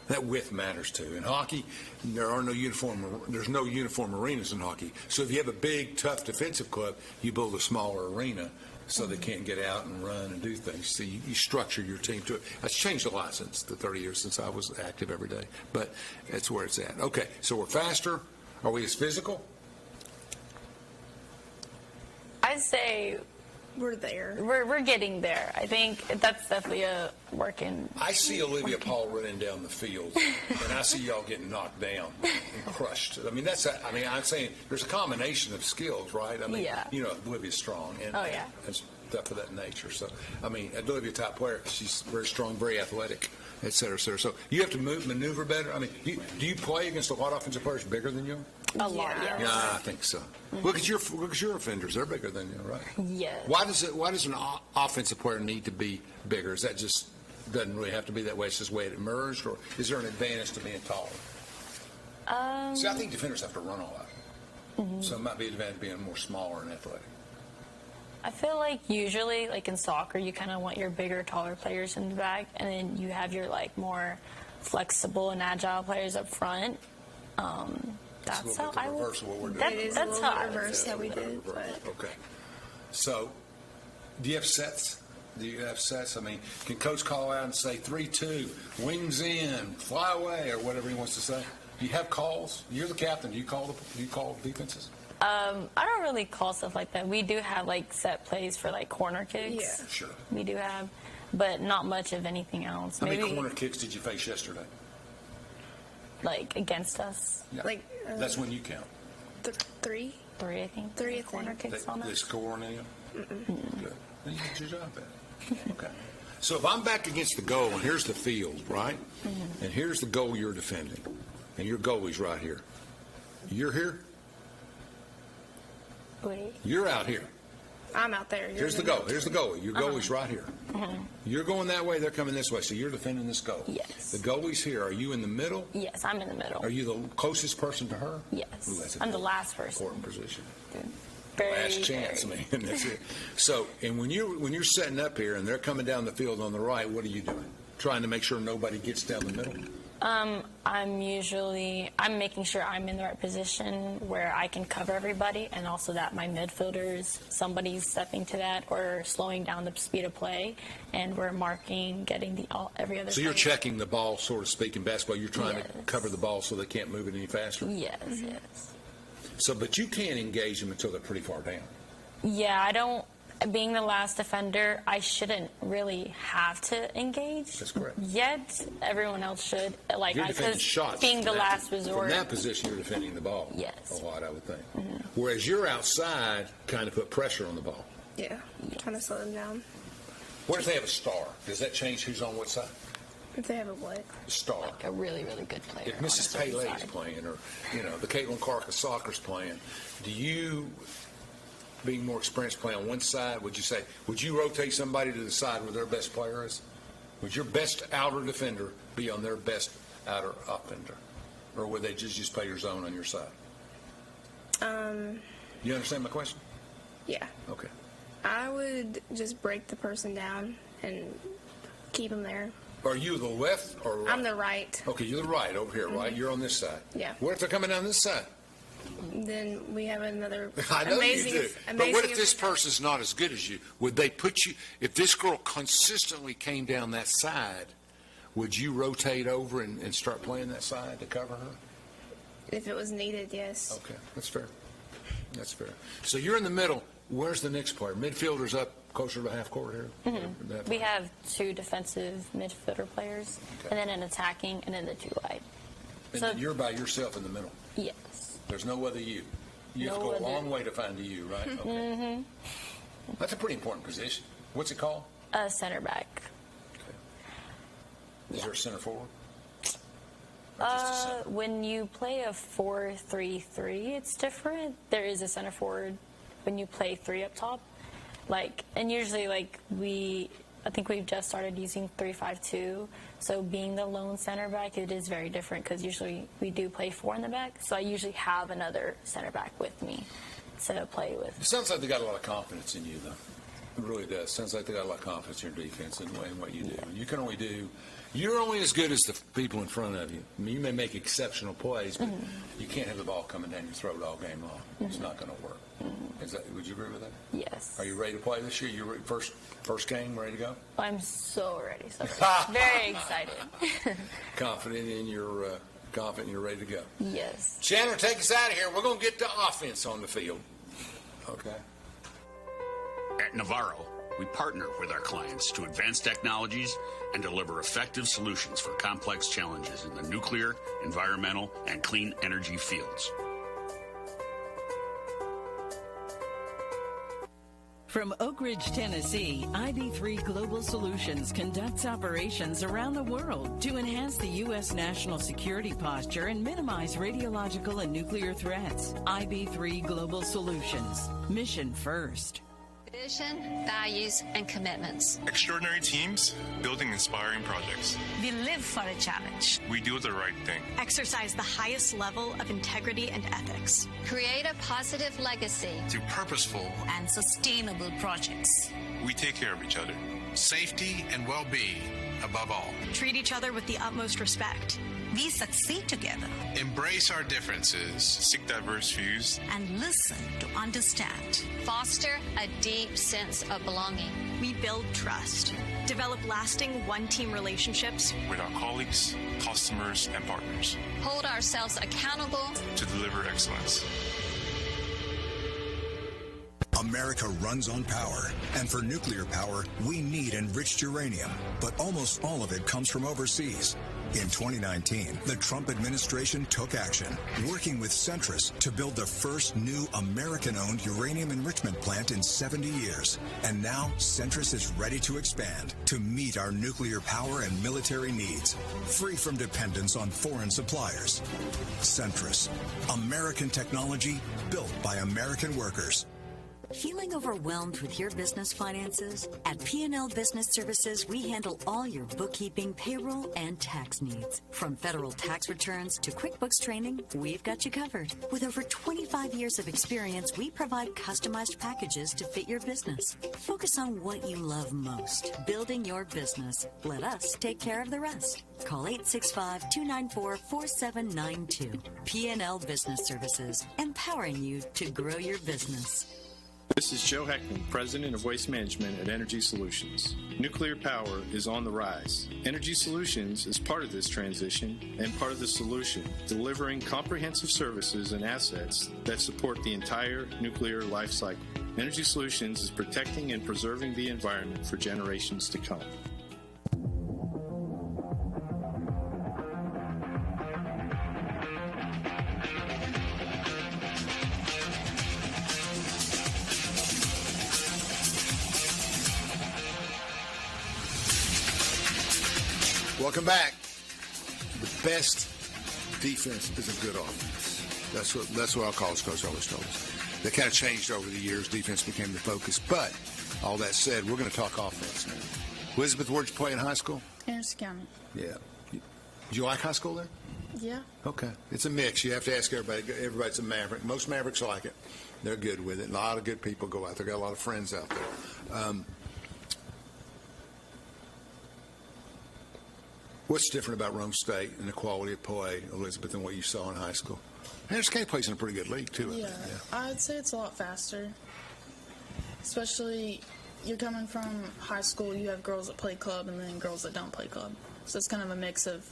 That width matters too. In hockey, there's no uniform arenas in hockey. So if you have a big, tough defensive club, you build a smaller arena so they can't get out and run and do things. So you structure your team to it. That's changed a lot since the 30 years since I was active every day. But that's where it's at. Okay, so we're faster. Are we as physical? I'd say we're there. We're getting there. I think that's definitely a working. I see Olivia Paul running down the field, and I see y'all getting knocked down and crushed. I mean, I'm saying there's a combination of skills, right? I mean, yeah. You know, Olivia's strong, and stuff of that nature. So, I mean, Olivia, top player, she's very strong, very athletic, et cetera, et cetera. So you have to maneuver better. I mean, do you play against a lot of offensive players bigger than you? A lot, yes. Yeah, I think so. Mm-hmm. Look at your offenders; they're bigger than you, right? Yes. Why does an offensive player need to be bigger? Is that just doesn't really have to be that way? It's just the way it emerged, or is there an advantage to being taller? See, I think defenders have to run a lot, so it might be an advantage being more smaller and athletic. I feel like usually, like in soccer, you kind of want your bigger, taller players in the back, and then you have your like more flexible and agile players up front. That's how I would. That's how I reverse that we did. Okay. So, do you have sets? I mean, can Coach call out and say 3-2, wings in, fly away, or whatever he wants to say? Do you have calls? You're the captain. Do you call defenses? I don't really call stuff like that. We do have like set plays for like corner kicks. Yeah, sure. We do have, but not much of anything else. How many corner kicks did you face yesterday? Like against us? Yeah. Like that's when you count. 3, I think. 3 corner kicks on us. They score on you? Good. Then you get your job at. Okay. So if I'm back against the goal, and here's the field, right? And here's the goal you're defending, and your goalie's right here. You're here? Wait. You're out here. I'm out there. Here's the goal. Here's the goalie. Your goalie's right here. You're going that way. They're coming this way. So you're defending this goal. Yes. The goalie's here. Are you in the middle? Yes, I'm in the middle. Are you the closest person to her? Yes. Ooh, I'm the last person. Important position. Last chance, man. That's it. So, and when you're setting up here and they're coming down the field on the right, what are you doing? Trying to make sure nobody gets down the middle? I'm making sure I'm in the right position where I can cover everybody, and also that my midfielders, somebody's stepping to that or slowing down the speed of play, and we're marking, getting every other. So you're checking the ball, so to speak, in basketball. You're trying to cover the ball so they can't move it any faster. Yes, yes. So, but you can't engage them until they're pretty far down. Yeah, I don't. Being the last defender, I shouldn't really have to engage. That's correct. Yet everyone else should. Like, you're defending shots. Being the last resort. From that position, you're defending the ball. Yes. A lot, I would think. Whereas you're outside, kind of put pressure on the ball. Yeah. Trying to slow them down. What if they have a star? Does that change who's on what side? If they have a what? A star. Like a really, really good player. If Mrs. Pele's playing, or the Caitlin Clark of soccer's playing, do you, being more experienced, play on one side? Would you rotate somebody to the side where their best player is? Would your best outer defender be on their best outer offender, or would they just play your zone on your side? You understand my question? Yeah. Okay. I would just break the person down and keep them there. Are you the left or right? I'm the right. Okay, you're the right over here, right? You're on this side. Yeah. What if they're coming down this side? Then we have another I know amazing, you do. But what if this person's not as good as you? Would they put you, if this girl consistently came down that side, would you rotate over and start playing that side to cover her? If it was needed, yes. Okay, that's fair. That's fair. So you're in the middle. Where's the next player? Midfielder's up closer to half court here? Mm-hmm. We have 2 defensive midfielder players, and then an attacking, and then the 2 wide. And So then you're by yourself in the middle. yes. There's no other you. You have to No go a other. long way to find a you, right? Okay. Mm-hmm. That's a pretty important position. What's it called? A center back. Is there a center forward? Or just a center? When you play a 4-3-3, it's different. There is a center forward when you play 3 up top. And usually, I think we've just started using 3-5-2. So being the lone center back, it is very different because usually we do play 4 in the back. So I usually have another center back with me to play with. It sounds like they got a lot of confidence in you, though. It really does. Sounds like they got a lot of confidence in your defense and what you do. Yeah. You're only as good as the people in front of you. I mean, you may make exceptional plays, but you can't have the ball coming down your throat all game long. It's not going to work. Would you agree with that? Yes. Are you ready to play this year? You first game, ready to go? I'm so ready. So very excited. Confident you're ready to go. Yes. Chandler, take us out of here. We're going to get to offense on the field. Okay. At Navarro, we partner with our clients to advance technologies and deliver effective solutions for complex challenges in the nuclear, environmental, and clean energy fields. From Oak Ridge, Tennessee, IB3 Global Solutions conducts operations around the world to enhance the U.S. national security posture and minimize radiological and nuclear threats. IB3 Global Solutions. Mission first. Vision, values, and commitments. Extraordinary teams building inspiring projects. We live for a challenge. We do the right thing. Exercise the highest level of integrity and ethics. Create a positive legacy. Through purposeful and sustainable projects. We take care of each other. Safety and well-being above all. Treat each other with the utmost respect. We succeed together. Embrace our differences. Seek diverse views. And listen to understand. Foster a deep sense of belonging. We build trust. Develop lasting one-team relationships with our colleagues, customers, and partners. Hold ourselves accountable to deliver excellence. America runs on power, and for nuclear power, we need enriched uranium, but almost all of it comes from overseas. In 2019, the Trump administration took action, working with Centrus to build the first new American-owned uranium enrichment plant in 70 years. And now, Centrus is ready to expand to meet our nuclear power and military needs, free from dependence on foreign suppliers. Centrus, American technology built by American workers. Feeling overwhelmed with your business finances? At P&L Business Services, we handle all your bookkeeping, payroll, and tax needs. From federal tax returns to QuickBooks training, we've got you covered. With over 25 years of experience, we provide customized packages to fit your business. Focus on what you love most, building your business. Let us take care of the rest. Call 865-294-4792. P&L Business Services, empowering you to grow your business. This is Joe Heckman, President of Waste Management at Energy Solutions. Nuclear power is on the rise. Energy Solutions is part of this transition and part of the solution, delivering comprehensive services and assets that support the entire nuclear life cycle. Energy Solutions is protecting and preserving the environment for generations to come. Welcome back. The best defense is a good offense. That's what our college coach always told us. They kind of changed over the years. Defense became the focus. But all that said, we're going to talk offense now. Elizabeth, where'd you play in high school? Anderson County. Yeah. Did you like high school there? Yeah. Okay. It's a mix. You have to ask everybody. Everybody's a Maverick. Most Mavericks like it. They're good with it. A lot of good people go out there. Got a lot of friends out there. What's different about Roane State and the quality of play, Elizabeth, than what you saw in high school? Anderson County plays in a pretty good league, too. Yeah, I'd say it's a lot faster. Especially, you're coming from high school, you have girls that play club and then girls that don't play club. So it's kind of a mix of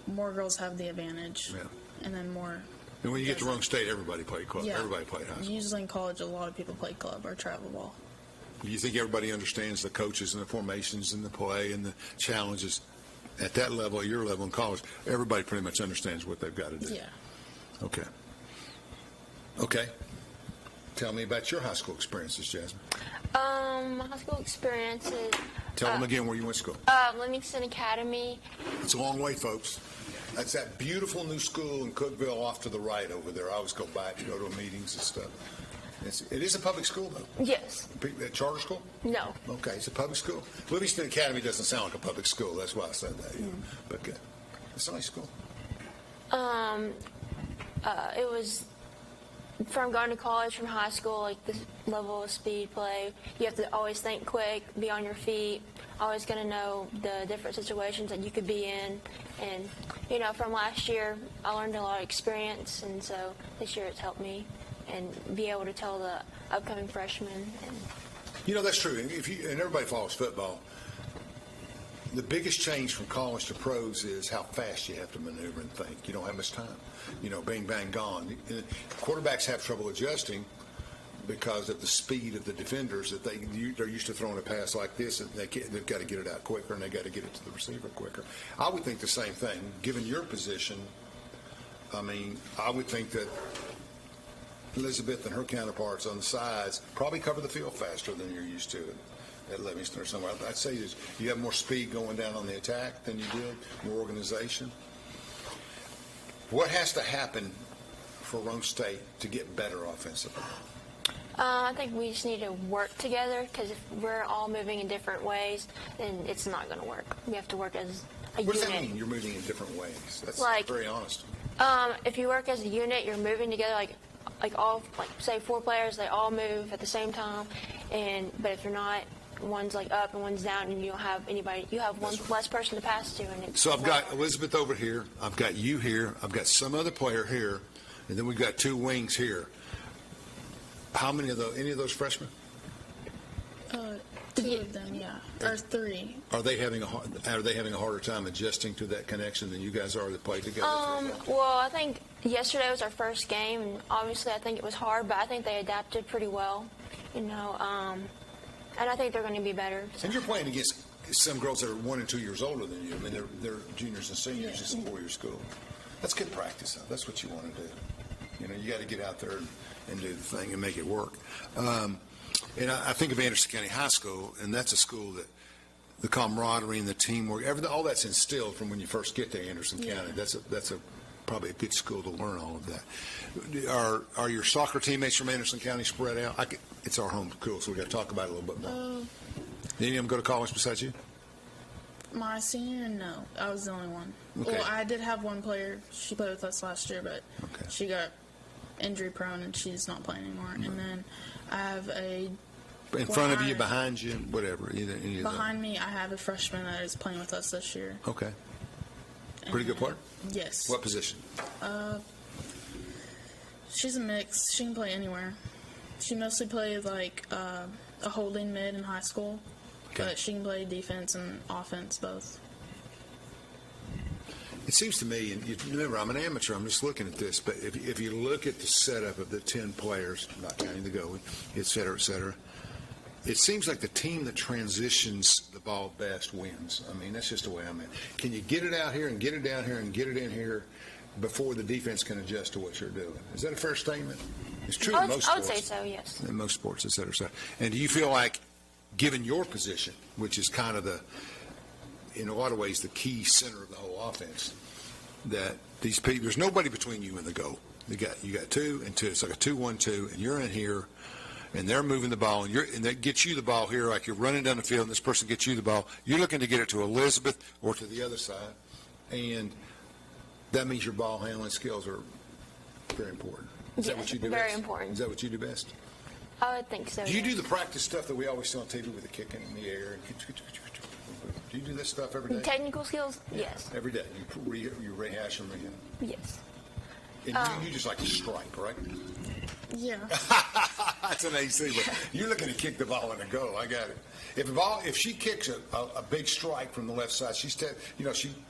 more girls have the advantage. Yeah. and then more. And when you get to Roane State, everybody played club. Yeah. Everybody played high school. Usually in college, a lot of people play club or travel ball. Do you think everybody understands the coaches and the formations and the play and the challenges at that level, at your level in college? Everybody pretty much understands what they've got to do. Yeah. Okay. Okay. Tell me about your high school experiences, Jasmine. My high school experiences. Tell them again where you went to school. Livingston Academy. It's a long way, folks. That's that beautiful new school in Cookville off to the right over there. I always go by to go to meetings and stuff. It is a public school, though. Yes. A charter school? No. Okay, it's a public school. Livingston Academy doesn't sound like a public school. That's why I said that. Yeah. But it's a nice school. It was from going to college, from high school, like this level of speed play. You have to always think quick, be on your feet, always going to know the different situations that you could be in. And, you know, from last year, I learned a lot of experience, and so this year it's helped me and be able to tell the upcoming freshmen. And you know, that's true. And everybody follows football. The biggest change from college to pros is how fast you have to maneuver and think. You don't have much time. You know, bang, bang, gone. Quarterbacks have trouble adjusting because of the speed of the defenders that they're used to throwing a pass like this, and they've got to get it out quicker, and they've got to get it to the receiver quicker. I would think the same thing. Given your position, I mean, I would think that Elizabeth and her counterparts on the sides probably cover the field faster than you're used to at Livingston or somewhere. I'd say you have more speed going down on the attack than you did, more organization. What has to happen for Roane State to get better offensively? I think we just need to work together, because if we're all moving in different ways, then it's not going to work. We have to work as a unit. What does that mean, you're moving in different ways? That's very honest. If you work as a unit, you're moving together, say 4 players, they all move at the same time. But if you're not, one's like up and one's down, and you don't have anybody. You have one less person to pass to. So I've got Elizabeth over here. I've got you here. I've got some other player here, and then we've got 2 wings here. How many of those? Any of those freshmen? 2 of them, yeah, or 3. Are they having a harder time adjusting to that connection than you guys are that play together? Well, I think yesterday was our first game, and obviously I think it was hard, but I think they adapted pretty well. You know, and I think they're going to be better. So. And you're playing against some girls that are 1 and 2 years older than you. I mean, they're juniors and seniors. It's a 4-year school. That's good practice, though. That's what you want to do. You know, you got to get out there and do the thing and make it work. And I think of Anderson County High School, and that's a school that the camaraderie and the teamwork, all that's instilled from when you first get to Anderson County. That's probably a good school to learn all of that. Are your soccer teammates from Anderson County spread out? It's our home school, so we got to talk about it a little bit more. Did any of them go to college besides you? My senior, no. I was the only one. Okay. Well, I did have one player. She played with us last year, but she got injury prone and she's not playing anymore. Mm-hmm. And then I have in front of you, behind you, whatever. Behind me, I have a freshman that is playing with us this year. Okay. Pretty good player? Yes. What position? She's a mix. She can play anywhere. She mostly played like a holding mid in high school, but she can play defense and offense both. It seems to me, and remember, I'm an amateur. I'm just looking at this, but if you look at the setup of the 10 players, not counting the goalie, et cetera, it seems like the team that transitions the ball best wins. I mean, that's just the way I'm at. Can you get it out here and get it down here and get it in here before the defense can adjust to what you're doing? Is that a fair statement? It's true in most sports. I would say so, yes. In most sports, et cetera, et cetera. And do you feel like, given your position, which is kind of in a lot of ways, the key center of the whole offense, that these people, there's nobody between you and the goal. You got 2 and 2. It's like a 2-1-2, and you're in here, and they're moving the ball, and that gets you the ball here, like you're running down the field, and this person gets you the ball. You're looking to get it to Elizabeth or to the other side, and that means your ball handling skills are very important. Is that what you do best? Very important. Is that what you do best? I would think so. Do you do the practice stuff that we always see on TV with the kicking in the air? Do you do this stuff every day? Technical skills? Yes. Every day? You rehash them again? Yes. And you just like to strike, right? Yeah. That's an AC, but you're looking to kick the ball in a goal. I got it. If she kicks a big strike from the left side, she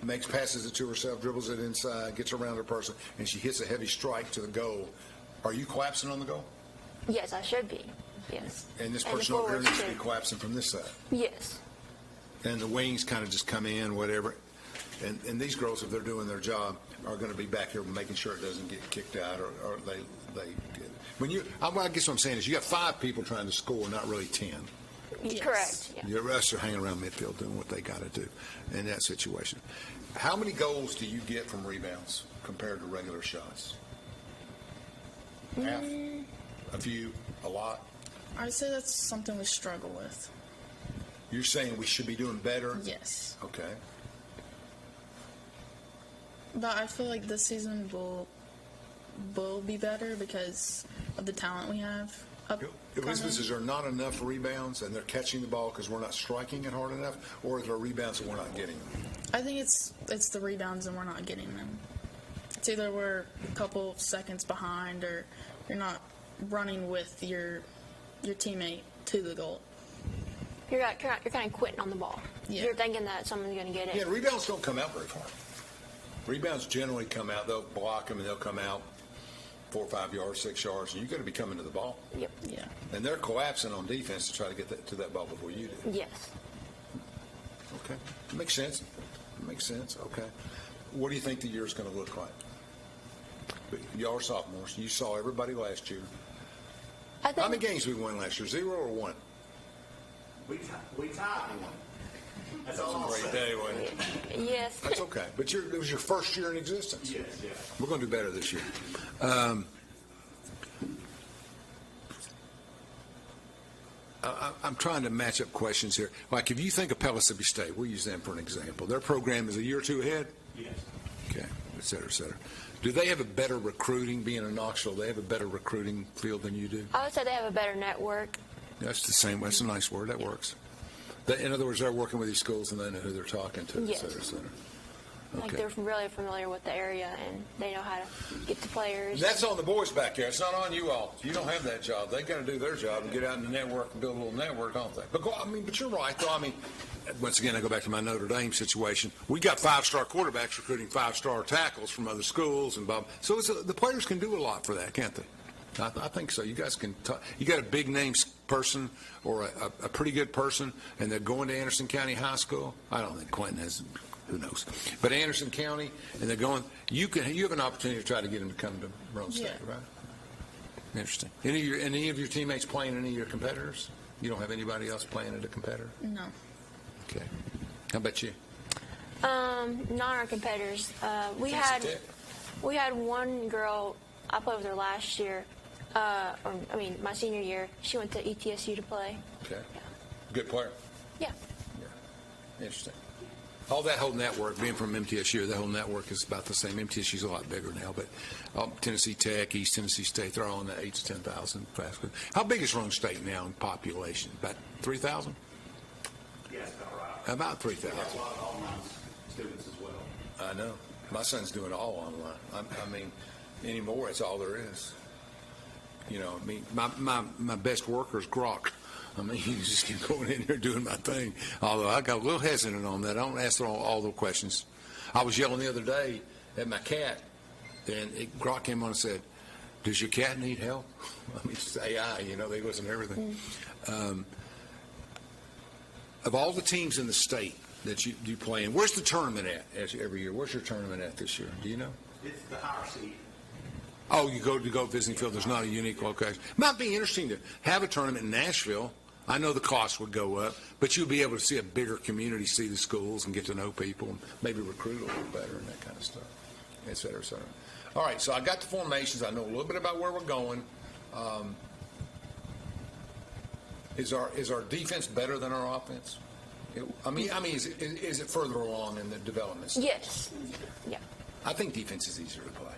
makes passes it to herself, dribbles it inside, gets around her person, and she hits a heavy strike to the goal. Are you collapsing on the goal? Yes, I should be. Yes. And this person over here needs to be collapsing from this side. Yes. And the wings kind of just come in, whatever. And these girls, if they're doing their job, are going to be back here making sure it doesn't get kicked out or they get. I guess what I'm saying is you got 5 people trying to score, not really 10. Yes. Correct. Yeah. The rest are hanging around midfield doing what they got to do in that situation. How many goals do you get from rebounds compared to regular shots? Half? A few? A lot? I'd say that's something we struggle with. You're saying we should be doing better? Yes. Okay. But I feel like this season will be better because of the talent we have. Is there not enough rebounds and they're catching the ball because we're not striking it hard enough, or is there rebounds and we're not getting them? I think it's the rebounds and we're not getting them. It's either we're a couple seconds behind or you're not running with your teammate to the goal. You're kind of quitting on the ball. Yeah. You're thinking that someone's going to get it. Yeah, rebounds don't come out very far. Rebounds generally come out. They'll block them and they'll come out 4 or 5 yards, 6 yards, and you got to be coming to the ball. Yep. Yeah. And they're collapsing on defense to try to get to that ball before you do. Yes. Okay. Makes sense. Makes sense. Okay. What do you think the year's going to look like? Y'all are sophomores. You saw everybody last year. How many games we won last year? 0 or 1? We tied 1. That's all a great day, wasn't it? Yes. That's okay. But it was your first year in existence. Yes, yeah. We're going to do better this year. I'm trying to match up questions here. Like, if you think of Pellissippi State, we'll use them for an example. Their program is a year or 2 ahead? Yes. Okay, et cetera, et cetera. Do they have a better recruiting, being in Knoxville, they have a better recruiting field than you do? I would say they have a better network. That's the same. That's a nice word. That works. In other words, they're working with these schools and they know who they're talking to, yes. et cetera, et cetera. Like they're really familiar with the area and they know how to get the players. That's on the boys back there. It's not on you all. You don't have that job. They got to do their job and get out in the network and build a little network, don't they? But you're right, though. Once again, I go back to my Notre Dame situation. We got 5-star quarterbacks recruiting 5-star tackles from other schools, and so the players can do a lot for that, can't they? I think so. You guys can. You got a big name person or a pretty good person, and they're going to Anderson County High School. I don't think Clinton has. Who knows? But Anderson County, and they're going. You have an opportunity to try to get them to come to Roane State, right? Interesting. Any of your teammates playing any of your competitors? You don't have anybody else playing at a competitor? No. Okay. How about you? Not our competitors. We had one girl. I played with her last year. My senior year. She went to ETSU to play. Okay. Yeah. Good player. Yeah. Yeah. Interesting. All that whole network, being from MTSU, that whole network is about the same. MTSU's a lot bigger now, but Tennessee Tech, East Tennessee State, they're all in the 8,000 to 10,000 fast food. How big is Roane State now in population? About 3,000? Yes, about right. About 3,000. We have a lot of online students as well. I know. My son's doing it all online. Anymore, it's all there is. My best worker is Grok. You just keep going in here doing my thing. Although I got a little hesitant on that. I don't ask all the questions. I was yelling the other day at my cat, and Grok came on and said, "Does your cat need help?" It's AI, they listen to everything. Of all the teams in the state that you play in, where's the tournament at every year? Where's your tournament at this year? Do you know? It's the higher seed. Oh, you go visiting field. There's not a unique location. Might be interesting to have a tournament in Nashville. I know the cost would go up, but you'll be able to see a bigger community, see the schools, and get to know people, and maybe recruit a little better and that kind of stuff, et cetera, et cetera. All right, so I got the formations. I know a little bit about where we're going. Is our defense better than our offense? Is it further along in the development stage? Yes. Yeah. I think defense is easier to play.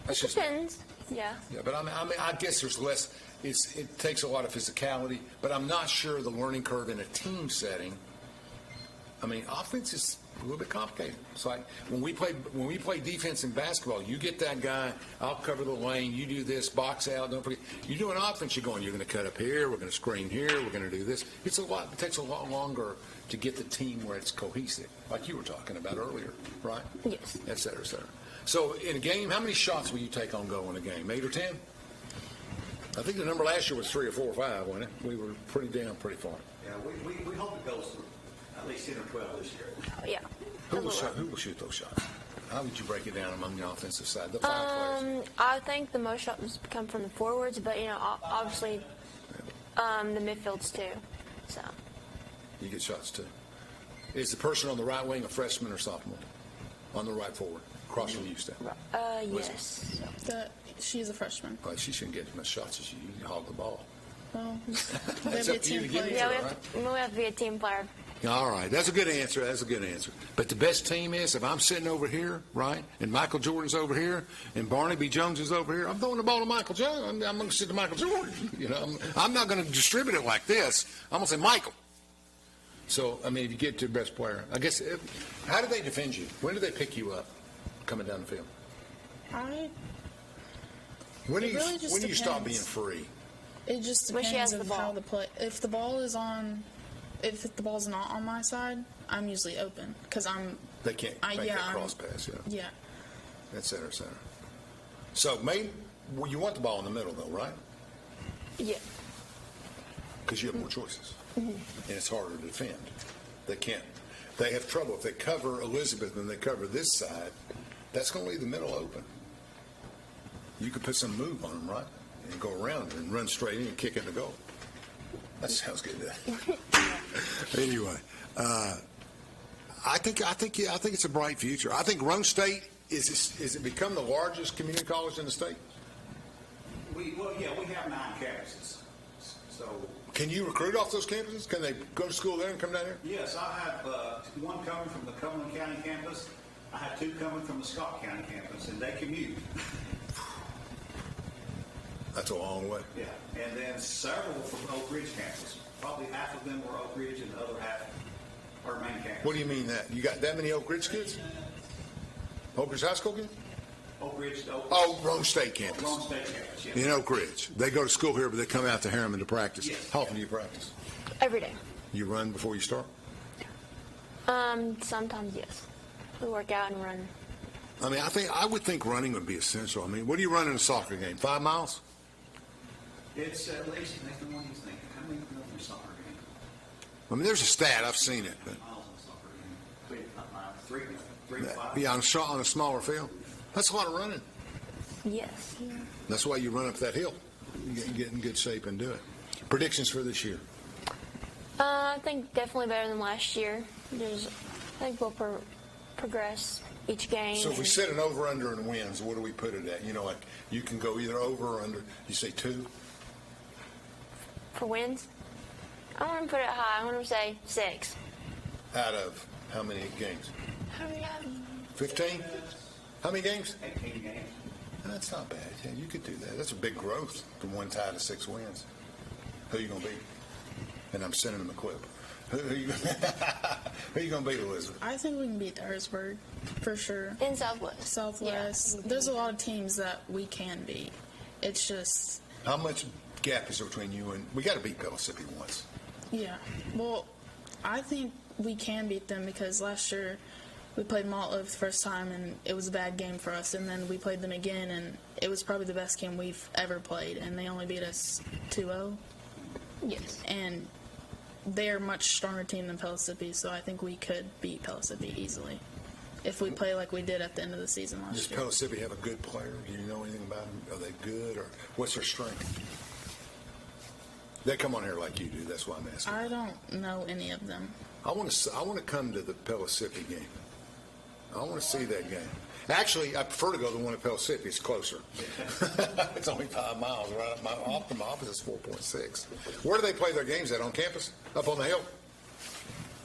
It depends. Yeah. Yeah, but I guess there's less. It takes a lot of physicality, but I'm not sure the learning curve in a team setting. Offense is a little bit complicated. It's like when we play defense in basketball, you get that guy, I'll cover the lane, you do this, box out, don't forget. You do an offense, you're going to cut up here, we're going to screen here, we're going to do this. It takes a lot longer to get the team where it's cohesive, like you were talking about earlier, right? Yes. Et cetera, et cetera. So in a game, how many shots will you take on goal in a game? 8 or 10? I think the number last year was 3 or 4 or 5, wasn't it? We were pretty far. Yeah, we hope it goes to at least 10 or 12 this year. Oh, yeah. Who will shoot those shots? How would you break it down among the offensive side? The 5 players. I think the most shots come from the forwards, but obviously, the midfields too. So. You get shots too. Is the person on the right wing a freshman or sophomore? On the right forward, across from you, Steph. Yes. She's a freshman. Well, she shouldn't get as much shots as you. You hog the ball. Well, That's up to you to give it to her, we have to be a team player. All right, that's a good answer. But the best team is if I'm sitting over here, right, and Michael Jordan's over here, and Barney B. Jones is over here. I'm throwing the ball to Michael Jones. I'm going to sit to Michael Jordan. I'm not going to distribute it like this. I'm going to say Michael. So I mean, if you get to the best player, I guess. How do they defend you? When do they pick you up coming down the field? When do you stop being free? It just depends on how the play. If the ball's not on my side, I'm usually open because I'm. They can't make that cross pass, Yeah. Et cetera, et cetera. So you want the ball in the middle, though, right? Yeah. Because you have more choices, and it's harder to defend. They have trouble if they cover Elizabeth and they cover this side. That's going to leave the middle open. You could put some move on them, right? And go around and run straight in and kick it to goal. That sounds good. Anyway, I think it's a bright future. I think Roane State is it become the largest community college in the state? We have 9 campuses. So can you recruit off those campuses? Can they go to school there and come down here? Yes, I have one coming from the Cumberland County campus. I have 2 coming from the Scott County campus, and they commute. That's a long way. Yeah, and then several from Oak Ridge campus. Probably half of them were Oak Ridge, and the other half are main campus. What do you mean that? You got that many Oak Ridge kids? Oak Ridge High School kids? Oak Ridge. Roane State campus. Roane State campus, yes. In Oak Ridge. They go to school here, but they come out to Harriman to practice. Yes. How often do you practice? Every day. You run before you start? Sometimes, yes. We work out and run. I mean, I would think running would be essential. I mean, what do you run in a soccer game? 5 miles? It's at least, Nathan, what do you think? How many miles in a soccer game? I mean, there's a stat. I've seen it. But miles in a soccer game? 3 to 5. Yeah, on a smaller field. That's a lot of running. Yes. Yeah. That's why you run up that hill. You get in good shape and do it. Predictions for this year? I think definitely better than last year. I think we'll progress each game. So if we set an over-under in wins, what do we put it at? Like you can go either over or under. You say 2? For wins? I want to put it high. I want to say 6. Out of how many games? 15? How many games? 18 games. That's not bad. Yeah, you could do that. That's a big growth from 1 tie to 6 wins. Who are you going to beat? And I'm sending them a clip. Who are you going to beat, Elizabeth? I think we can beat Harrisburg, for sure. In Southwest. Southwest. Yeah. There's a lot of teams that we can beat. It's just... How much gap is there between you and... We got to beat Mississippi once. Yeah. Well, I think we can beat them because last year we played Maltlow the first time, and it was a bad game for us. And then we played them again, and it was probably the best game we've ever played. And they only beat us 2-0. Yes. And they're a much stronger team than Mississippi, so I think we could beat Mississippi easily if we play like we did at the end of the season last year. Does Mississippi have a good player? Do you know anything about them? Are they good, or what's their strength? They come on here like you do. That's why I'm asking. I don't know any of them. I want to come to the Mississippi game. I want to see that game. Actually, I prefer to go to the one at Mississippi. It's closer. It's only 5 miles. Right off from my office is 4.6. Where do they play their games at? On campus? Up on the hill?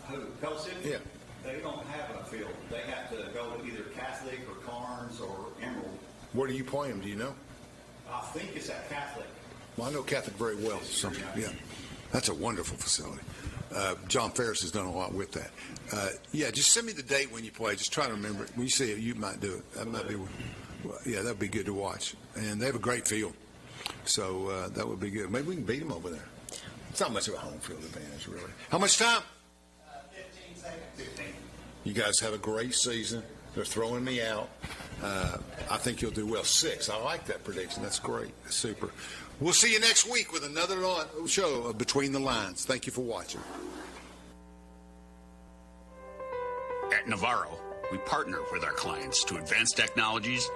Who? Mississippi? Yeah. They don't have a field. They have to go to either Catholic or Carnes or Emerald. Where do you play them? Do you know? I think it's at Catholic. Well, I know Catholic very well. So, yeah. That's a wonderful facility. John Ferris has done a lot with that. Yeah, just send me the date when you play. Just try to remember it. When you see it, you might do it. That might be, yeah, that'd be good to watch. And they have a great field, so that would be good. Maybe we can beat them over there. It's not much of a home field advantage, really. How much time? 15 seconds. 15. You guys have a great season. They're throwing me out. I think you'll do well. 6. I like that prediction. That's great. That's super. We'll see you next week with another show of Between the Lines. Thank you for watching. At Navarro, we partner with our clients to advance technologies